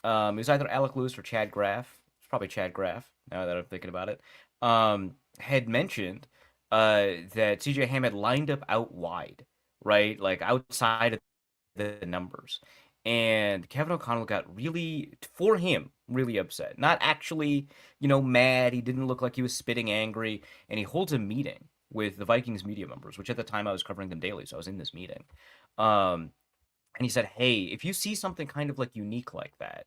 it was either Alec Lewis or Chad Graff. It's probably Chad Graff, now that I'm thinking about it. had mentioned that CJ Ham had lined up out wide, right? Like outside of the numbers. And Kevin O'Connell got really, for him, really upset. Not actually, mad. He didn't look like he was spitting angry. And he holds a meeting with the Vikings media members, which at the time I was covering them daily, so I was in this meeting. And he said, hey, if you see something kind of like unique like that,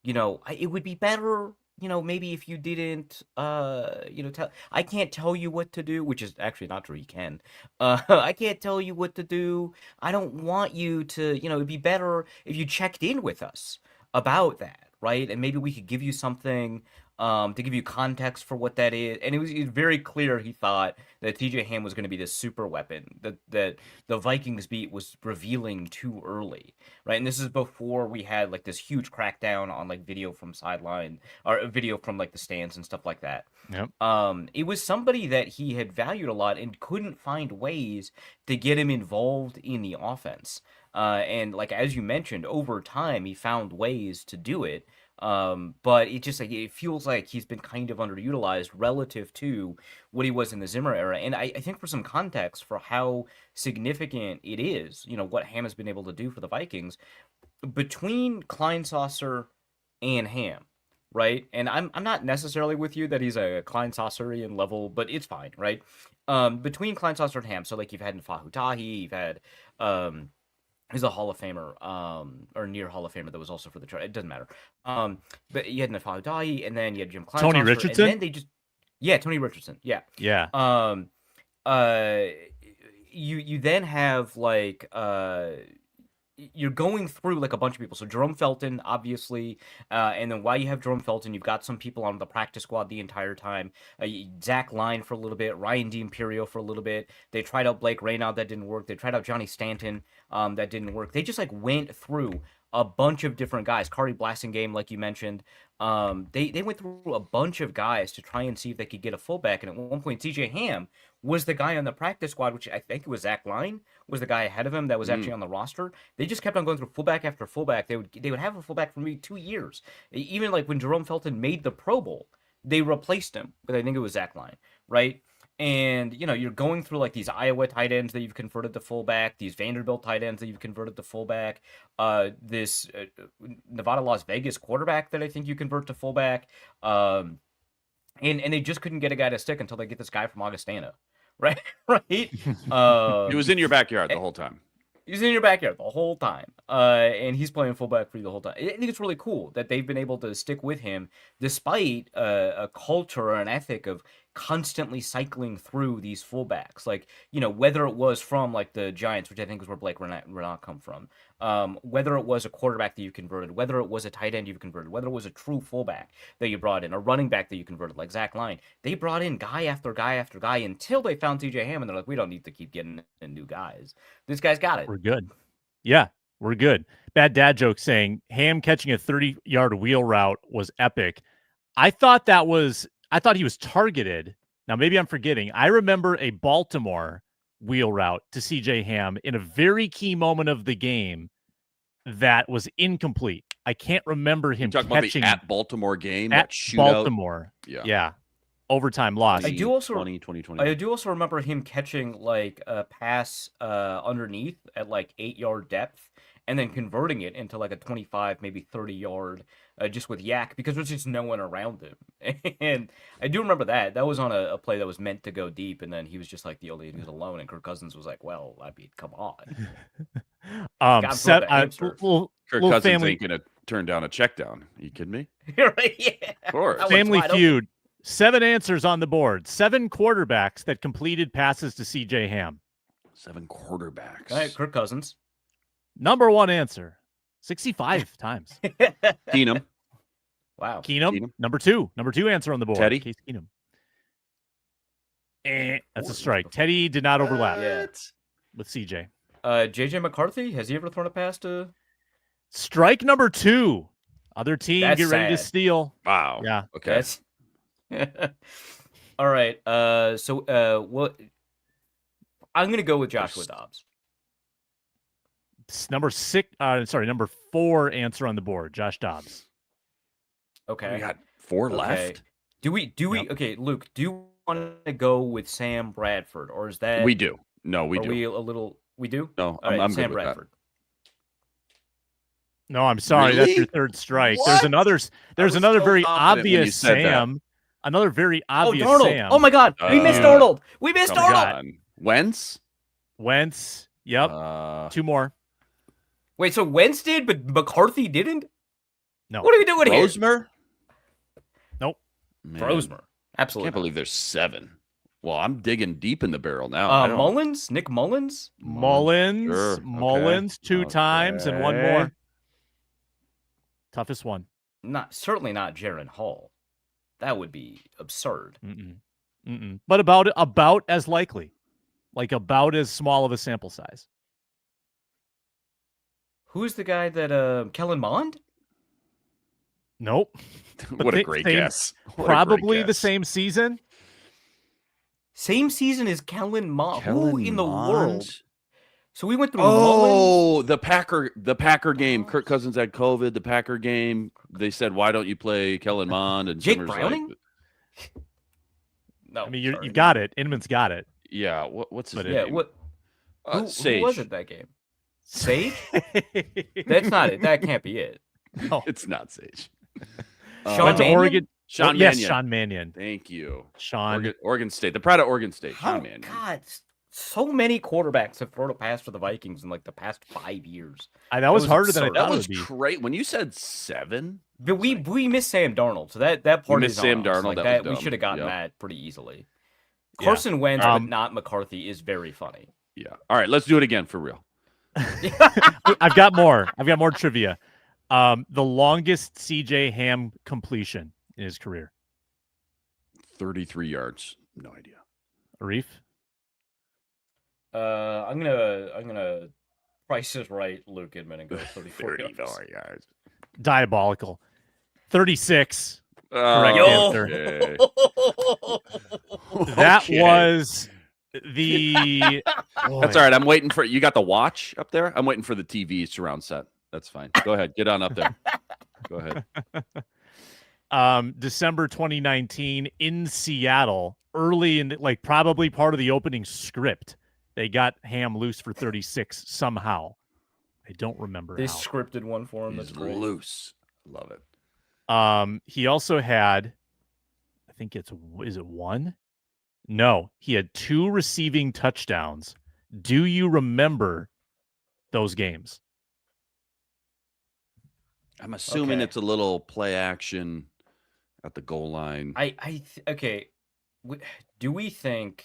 it would be better, maybe if you didn't, I can't tell you what to do, which is actually not true. You can. I can't tell you what to do. I don't want you to, it'd be better if you checked in with us about that, right? And maybe we could give you something to give you context for what that is. And it was very clear he thought that TJ Ham was going to be this super weapon that the Vikings beat was revealing too early, right? And this is before we had like this huge crackdown on like video from sideline or video from like the stands and stuff like that. Yep. It was somebody that he had valued a lot and couldn't find ways to get him involved in the offense. And like as you mentioned, over time he found ways to do it. But it just it feels like he's been kind of underutilized relative to what he was in the Zimmer era. And I think for some context for how significant it is, what Ham has been able to do for the Vikings between Kleinsasser and Ham, right? And I'm not necessarily with you that he's a Kleinsasserian level, but it's fine, right? Between Kleinsasser and Ham, so like you've had Nfahu Tahi, you've had he's a Hall of Famer, or near Hall of Famer that was also for the chart. It doesn't matter. But you had Nfahu Tahi, and then you had Jim Kleinsasser. Tony Richardson? And then Tony Richardson. Yeah. Yeah. You then have like you're going through like a bunch of people. So Jerome Felton, obviously, and then while you have Jerome Felton, you've got some people on the practice squad the entire time. Zach Line for a little bit, Ryan D'Imperio for a little bit. They tried out Blake Raynaud, that didn't work. They tried out Johnny Stanton, that didn't work. They just like went through a bunch of different guys. Kari Blasingame, like you mentioned. They went through a bunch of guys to try and see if they could get a fullback. And at one point, CJ Ham was the guy on the practice squad, which I think it was Zach Line, was the guy ahead of him that was actually on the roster. They just kept on going through fullback after fullback. They would have a fullback for maybe 2 years. Even like when Jerome Felton made the Pro Bowl, they replaced him, but I think it was Zach Line, right? And, you're going through like these Iowa tight ends that you've converted to fullback, these Vanderbilt tight ends that you've converted to fullback, this Nevada Las Vegas quarterback that I think you convert to fullback. And they just couldn't get a guy to stick until they get this guy from Augustana, right? Right? He was in your backyard the whole time. He's in your backyard the whole time, and he's playing fullback for you the whole time. I think it's really cool that they've been able to stick with him despite a culture or an ethic of constantly cycling through these fullbacks. Like, whether it was from like the Giants, which I think is where Blake Raynaud come from, whether it was a quarterback that you converted, whether it was a tight end you've converted, whether it was a true fullback that you brought in, a running back that you converted, like Zach Line. They brought in guy after guy after guy until they found TJ Ham, and they're like, we don't need to keep getting in new guys. This guy's got it. We're good. Yeah, we're good. Bad dad joke saying Ham catching a 30-yard wheel route was epic. I thought he was targeted. Now, maybe I'm forgetting. I remember a Baltimore wheel route to CJ Ham in a very key moment of the game that was incomplete. I can't remember him catching about the at Baltimore game, at that shootout. Baltimore. Yeah. Overtime loss. I do also 2020. I do also remember him catching like a pass underneath at like 8-yard depth and then converting it into like a 25, maybe 30-yard just with Yak because there's just no one around him. And I do remember that. That was on a play that was meant to go deep, and then he was just like he was alone, and Kirk Cousins was like, well, I mean, come on. Kirk Cousins ain't going to turn down a check down. Are you kidding me? Right, yeah. Of course. Family Feud. 7 answers on the board. 7 quarterbacks that completed passes to CJ Ham. 7 quarterbacks. All right, Kirk Cousins. Number 1 answer. 65 times. Keenum. Wow. Keenum. Number 2 answer on the board. Teddy. Case Keenum. That's a strike. Teddy did not overlap with CJ. JJ McCarthy, has he ever thrown a pass to? Strike number 2. Other team, That's get ready to sad. steal. Wow. Yeah. Okay. All right. What? I'm gonna go with Joshua Dobbs. Number 4 answer on the board. Josh Dobbs. Okay. We got 4 left. Do we? Yep. Okay, Luke. Do you want to go with Sam Bradford, or is that We do. No, we are do. we a little? We do. No, All I'm right, good Sam with that. Bradford. No, I'm sorry. That's your Really? third strike. What? There's another. I There's was another so very confident when you obvious said that. Sam. Another very Oh, obvious Darnold. Sam. Oh my God, we missed Uh, Darnold. We missed Come Darnold. on. Wentz? Wentz. Yep. Two more. Wait, so Wentz did, but McCarthy didn't? No. What are we doing here? Rosemer? Nope. Man, Rosemer. I Absolutely. can't believe there's 7. Well, I'm digging deep in the barrel now. not. I don't- Mullins? Nick Mullins? Mullins. Sure, okay, Mullins 2 times and one okay. more. Toughest one. Certainly not Jaron Hall. That would be absurd. But about as likely. Like about as small of a sample size. Who's the guy that Kellen Mond? Nope. What a great guess. What a great Probably the guess. same season. Same season as Kellen Mond. Who Kellen in the Mond? world? So we went through Mullins. Oh, the Packer game. Kirk Cousins had COVID. The Packer game. They said, "Why don't you play Kellen Mond?" And Jake Zimmer's Browning? Like, No, I mean, you sorry. got it. Inman's got it. yeah. What's his But name? Yeah, what? Who Sage. was it that game? Sage? That's not it. That can't be it. No. It's not Sage. Sean Went to Mannion? Oregon. Sean Yes, Mannion. Sean Mannion. Thank you. Sean. Oregon State. The pride of Oregon State. How, Sean Mannion. God, so many quarterbacks have thrown a pass for the Vikings in like the past 5 years. That was harder than I absurd. thought That it was would be. great. When you said 7, But we missed Sam Darnold, so that part missed is Sam on us. Darnold, Like that that, was we dumb. should have gotten Yep. that pretty easily. Yeah. Carson Wentz, but not McCarthy, is very funny. yeah. All right, let's do it again for real. I've got more. I've got more trivia. The longest CJ Ham completion in his career. 33 yards. No idea. Arif? I'm gonna price is right, Luke Inman, and go 34 yards. yards. Diabolical. 36. Correct answer. That was the. That's all right. I'm waiting for you. Got the watch up there? I'm waiting for the TV surround set. That's fine. Go ahead. Get on up there. Go ahead. December 2019 in Seattle, early in like probably part of the opening script. They got Ham loose for 36 somehow. I don't remember They how. scripted one for him. He's That's great. loose. Love it. He also had, I think is it 1? No, he had 2 receiving touchdowns. Do you remember those games? I'm assuming Okay. it's a little play action at the goal line. Okay. Do we think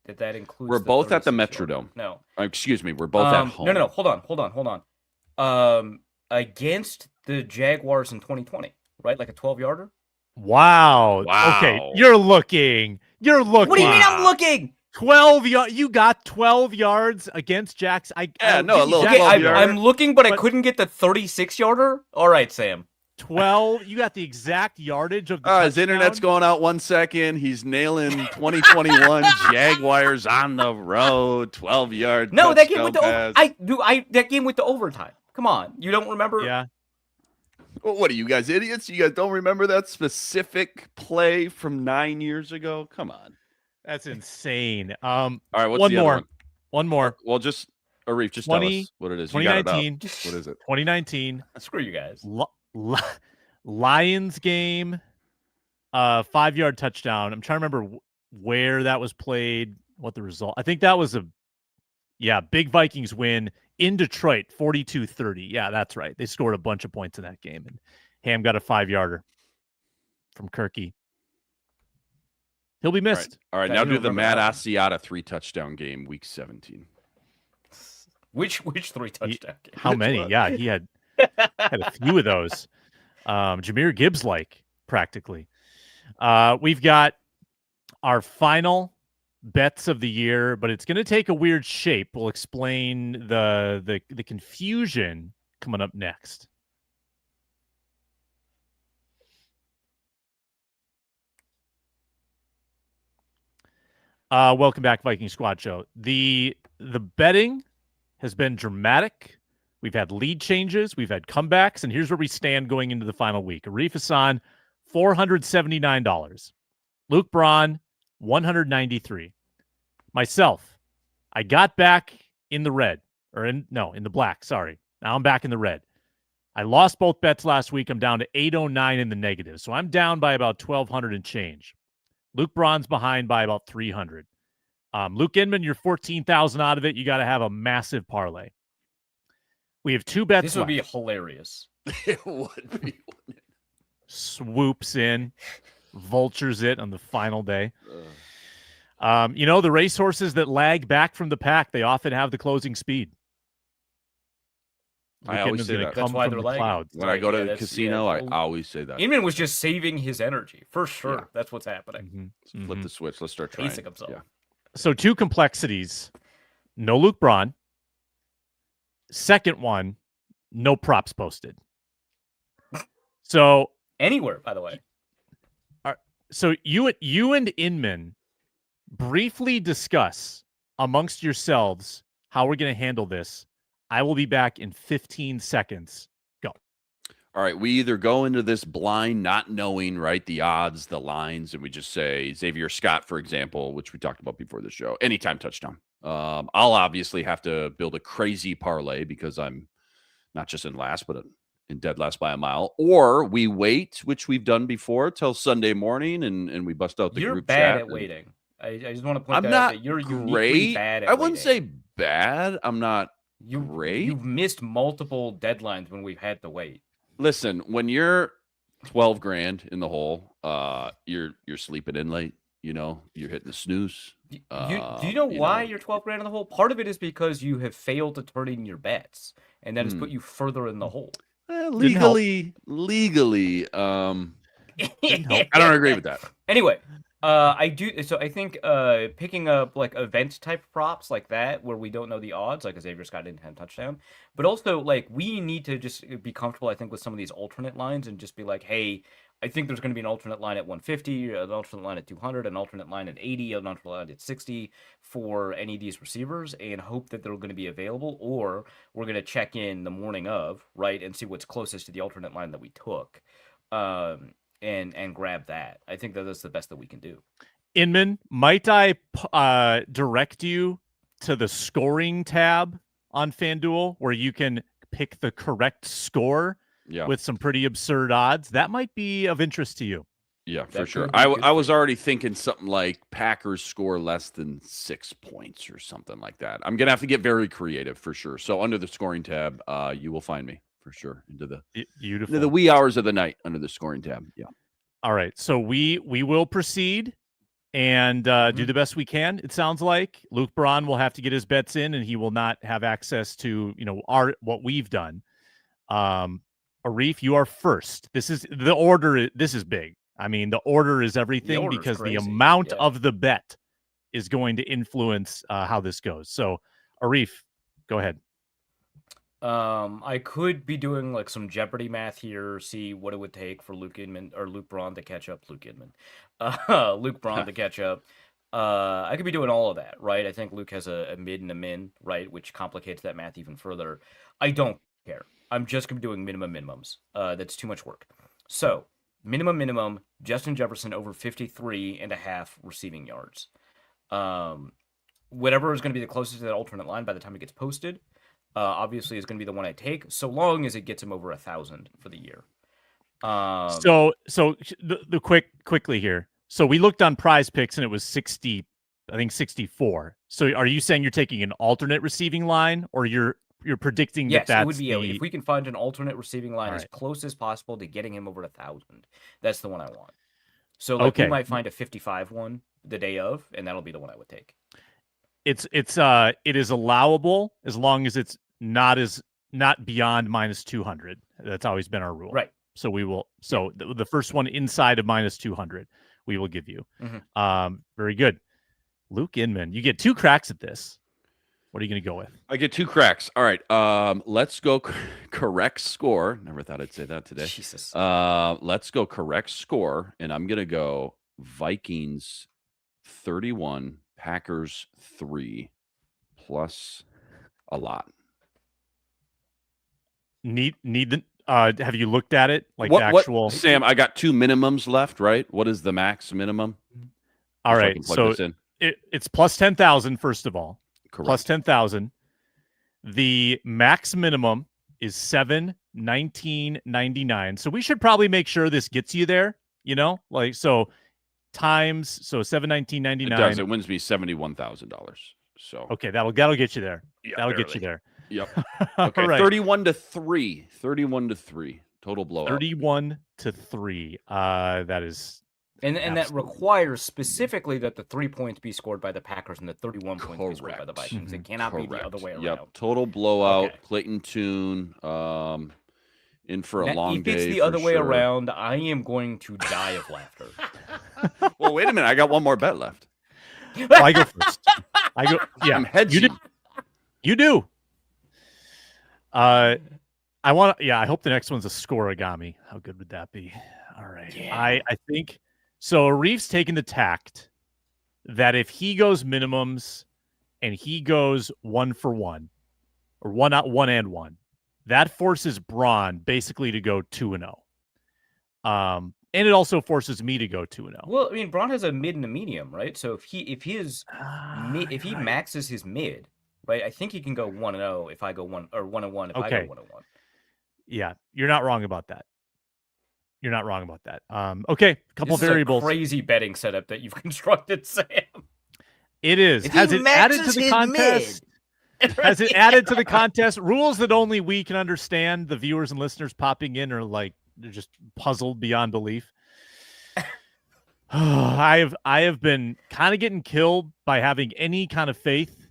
that includes? We're the both at the 36 Metrodome. yard? No. Excuse me. We're both at home. No. Hold on. Against the Jaguars in 2020, right? Like a 12-yarder. Wow. Wow. Okay, you're looking. What do you mean I'm looking? 12 yards. You got 12 yards against Jackson. Yeah, no, a little Okay, 12-yarder. I'm looking, but I But- couldn't get the 36-yarder. All right, Sam. 12. You got the exact yardage of the His touchdown? internet's going out 1 second. He's nailing 2021 Jaguars on the road, 12-yard. No, that game with the pass. that game with the overtime. Come on, you don't remember? Yeah. Well, what are you guys, idiots? You guys don't remember that specific play from 9 years ago? Come on. That's insane. All right, what's One the more. other One more. Well, just Arif, just tell 20 us what it is. You got it up. 2019. What is it? 2019. Screw you guys. Lions game. 5-yard touchdown. I'm trying to remember where that was played, what the result. I think that was big Vikings win in Detroit, 42-30. Yeah, that's right. They scored a bunch of points in that game, and Ham got a 5-yarder from Kirky. He'll be missed. All right, I now do do the remember Matt that one. Asiata 3-touchdown game, week 17. Which 3 touchdown game? How many? Yeah, he had a few of those. Jahmyr Gibbs practically. We've got our final bets of the year, but it's going to take a weird shape. We'll explain the confusion coming up next. Welcome back, Viking Squad Show. The betting has been dramatic. We've had lead changes. We've had comebacks. And here's where we stand going into the final week. Arif Hasan, $479. Luke Braun, 193. Myself, I got back in the red, in the black, sorry. Now I'm back in the red. I lost both bets last week. I'm down to 809 in the negative. So I'm down by about 1,200 and change. Luke Braun's behind by about 300. Luke Inman, you're 14,000 out of it. You got to have a massive parlay. We have 2 bets This would left. be hilarious. It would be. Swoops in, vultures it on the final day. The racehorses that lag back from the pack, they often have the closing speed. I always say that. That's why they're the lagging. clouds. When I go to the casino, I always say that. Inman was just saving his energy, for sure. Yeah. That's what's happening. Flip the switch. Let's start trying. Pacing himself. Yeah. So 2 complexities. No Luke Braun. Second one, no props posted. So Anywhere, by the way. So you and Inman briefly discuss amongst yourselves how we're going to handle this. I will be back in 15 seconds. Go. All right. We either go into this blind, not knowing, right, the odds, the lines, and we just say Xavier Scott, for example, which we talked about before the show, anytime touchdown. I'll obviously have to build a crazy parlay because I'm not just in last, but in dead last by a mile. Or we wait, which we've done before, till Sunday morning, and we bust out the You're group bad chat. at waiting. I just want to point I'm that not out that you're uniquely great. bad at I wouldn't waiting. say bad. I'm not great. You've missed multiple deadlines when we've had to wait. Listen, when you're 12 grand in the hole, you're sleeping in late. You're hitting the snooze. Do you know why you're 12 grand in the hole? Part of it is because you have failed to turn in your bets, and that has put you further in the hole. Legally, I don't agree with that. Anyway, I do. So I think picking up like event type props like that, where we don't know the odds, like Xavier Scott didn't have a touchdown, but also like we need to just be comfortable, I think, with some of these alternate lines and just be like, hey, I think there's going to be an alternate line at 150, an alternate line at 200, an alternate line at 80, an alternate line at 60 for any of these receivers, and hope that they're going to be available, or we're going to check in the morning of, right, and see what's closest to the alternate line that we took, and grab that. I think that that's the best that we can do. Inman, might I direct you to the scoring tab on FanDuel where you can pick the correct score with some pretty absurd odds? That might be of interest to you. Yeah, for sure. I was already thinking something like Packers score less than 6 points or something like that. I'm going to have to get very creative for sure. So under the scoring tab, you will find me for sure into the wee hours of the night under the scoring tab. Yeah. All right. So we will proceed and do the best we can. It sounds like Luke Braun will have to get his bets in, and he will not have access to what we've done. Arif, you are first. This is the order. This is big. I mean, the order is everything because the amount of the bet is going to influence how this goes. So, Arif, go ahead. I could be doing like some Jeopardy math here, see what it would take for Luke Braun to catch up. Luke Braun to catch up. I could be doing all of that, right? I think Luke has a mid and a min, right, which complicates that math even further. I don't care. I'm just gonna be doing minimums. That's too much work. So minimum, Justin Jefferson over 53.5 receiving yards. Whatever is going to be the closest to that alternate line by the time it gets posted, obviously is going to be the one I take, so long as it gets him over 1,000 for the year. So the quickly here. So we looked on Prize Picks and it was 60, I think 64. So are you saying you're taking an alternate receiving line, or you're predicting yes, that's it would be if we can find an alternate receiving line as close as possible to getting him over 1,000. That's the one I want. So like we might find a 55 one the day of, and that'll be the one I would take. It is allowable as long as it's not beyond minus 200. That's always been our rule. Right. So we will. So the first one inside of minus 200, we will give you. Very good. Luke Inman, you get 2 cracks at this. What are you going to go with? I get 2 cracks. All right. Let's go correct score. Never thought I'd say that today. Jesus. Let's go correct score, and I'm going to go Vikings 31, Packers 3 plus a lot. Need the Have you looked at it? Like What, the actual Sam, I got 2 minimums left, right? What is the max minimum? All Just so I right. can plug So this in. it's plus 10,000 first of all. Correct. Plus 10,000. The max minimum is $719.99. So we should probably make sure this gets you there, like so $719.99. It does. It wins me $71,000. So okay, that'll get you there. Yeah, that'll barely. get you there. Yep. All Okay. right. 31-3. 31-3. Total blowout. 31-3. That is And that absolutely. requires specifically that the 3 points be scored by the Packers and the 31 points be scored by the Correct. Vikings. It cannot be the other way around. Yep. Total blowout. Okay. Clayton Tune. In for a Now, long day. if it's the for other way sure. around, I am going to die of laughter. Well, wait a minute. I got one more bet left. Well, I go first. Yeah, I'm hedging. You do. I hope the next one's a scoreagami. How good would that be? All right. Yeah. I think so. Reef's taking the tact that if he goes minimums and he goes 1 for 1 or 1 and 1, that forces Braun basically to go 2-0. And it also forces me to go 2-0. Well, I mean, Braun has a mid and a medium, right? So if he maxes his mid, right, I think he can go 1-0 if I go 1 or 1-1 if I go 1-1. Yeah, you're not wrong about that. Okay, a couple This is variables. a crazy betting setup that you've constructed, Sam. It is. If Has he it added to maxes the his contest? Has it added to the contest? Rules that only we can understand. The viewers and listeners popping in are like they're just puzzled beyond belief. I have been kind of getting killed by having any kind of faith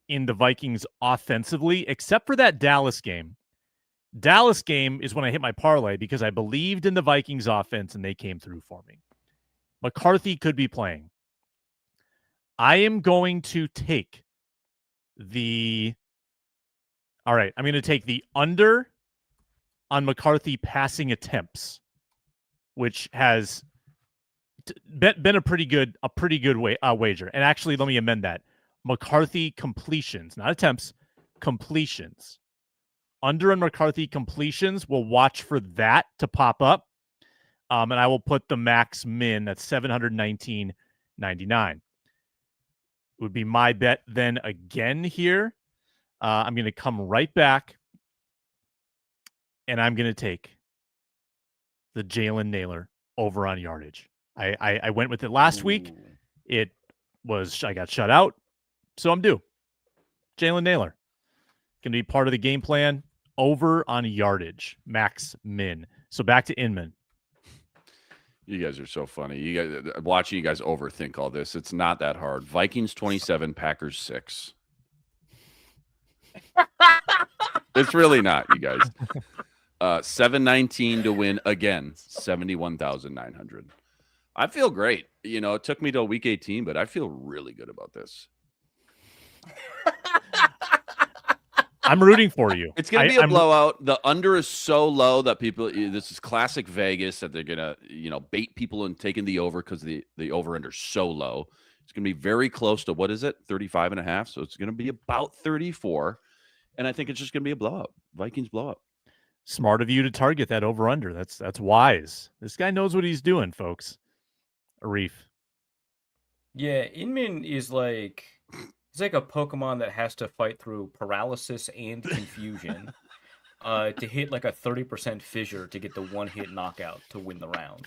in the Vikings offensively, except for that Dallas game. Dallas game is when I hit my parlay because I believed in the Vikings offense and they came through for me. McCarthy could be playing. I am going to take I'm going to take the under on McCarthy passing attempts, which has been a pretty good wager. And actually, let me amend that. McCarthy completions, not attempts, completions. Under on McCarthy completions, we'll watch for that to pop up. And I will put the max min at $719.99. Would be my bet then again here. I'm going to come right back, and I'm going to take the Jalen Naylor over on yardage. I went with it last week. I got shut out, so I'm due. Jalen Naylor going to be part of the game plan. Over on yardage, max min. So back to Inman. You guys are so funny. You guys watching you guys overthink all this. It's not that hard. Vikings 27, Packers 6. It's really not, you guys. 719 to win again, 71,900. I feel great. It took me till week 18, but I feel really good about this. I'm rooting for you. It's going to be a blowout. The under is so low that this is classic Vegas, that they're going to, bait people in taking the over because the over-under is so low. It's going to be very close to, what is it, 35.5? So it's going to be about 34. And I think it's just going to be a blowout. Vikings blowout. Smart of you to target that over-under. That's wise. This guy knows what he's doing, folks. Arif. Yeah, Inman is like... It's like a Pokemon that has to fight through paralysis and confusion to hit like a 30% fissure to get the one-hit knockout to win the round.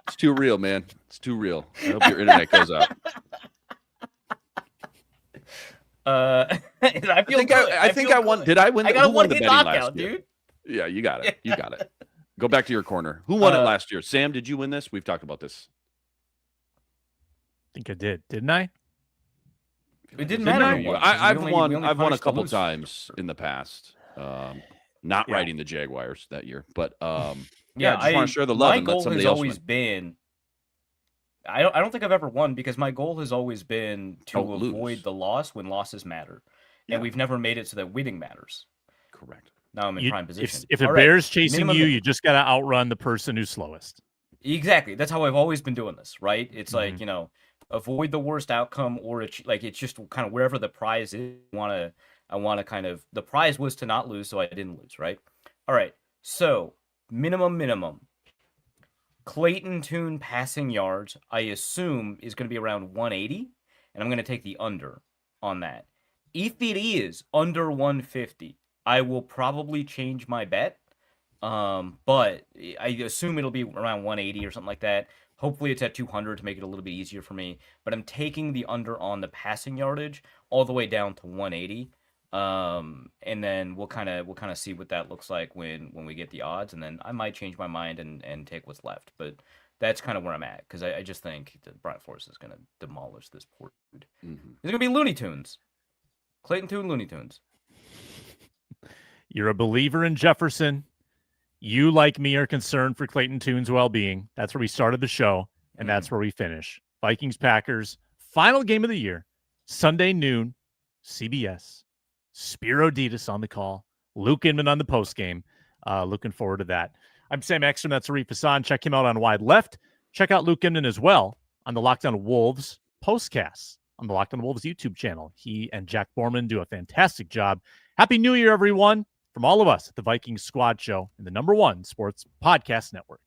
It's too real, man. It's too real. I hope your internet goes out. I think I won. Did I win? I got a who won the one-hit betting knockout, last year? dude. Yeah, you got it. You got it. Go back to your corner. Who won it last year? Sam, did you win this? We've talked about this. I think I did, didn't I? It didn't matter. I've won a couple times in the past. Not riding the Jaguars that year, but I just want to share the love and let somebody else win. Been. I don't think I've ever won because my goal has always been to avoid the loss when losses matter, and we've never made it so that winning matters. Correct. Now I'm in prime position. If a bear's chasing you, you just got to outrun the person who's slowest. Exactly. That's how I've always been doing this, right? It's like, avoid the worst outcome, or it's just kind of wherever the prize is, you want to I want to kind of, the prize was to not lose, so I didn't lose, right? All right, so minimum. Clayton Tune passing yards, I assume, is going to be around 180, and I'm going to take the under on that. If it is under 150, I will probably change my bet, but I assume it'll be around 180 or something like that. Hopefully it's at 200 to make it a little bit easier for me, but I'm taking the under on the passing yardage all the way down to 180. And then we'll kind of see what that looks like when we get the odds, and then I might change my mind and take what's left. But that's kind of where I'm at, because I just think that Brian Flores is going to demolish this poor dude. Mm-hmm. There's going to be Looney Tunes. Clayton Tune Looney Tunes. You're a believer in Jefferson. You, like me, are concerned for Clayton Tune's well-being. That's where we started the show, and that's where we finish. Vikings-Packers, final game of the year, Sunday noon, CBS. Spiro Ditas on the call. Luke Inman on the postgame. Looking forward to that. I'm Sam Ekstrom. That's Arif Hasan. Check him out on Wide Left. Check out Luke Inman as well on the Locked On Wolves postcasts on the Locked On Wolves YouTube channel. He and Jack Borman do a fantastic job. Happy New Year, everyone, from all of us at the Vikings Squad Show and the #1 sports podcast network.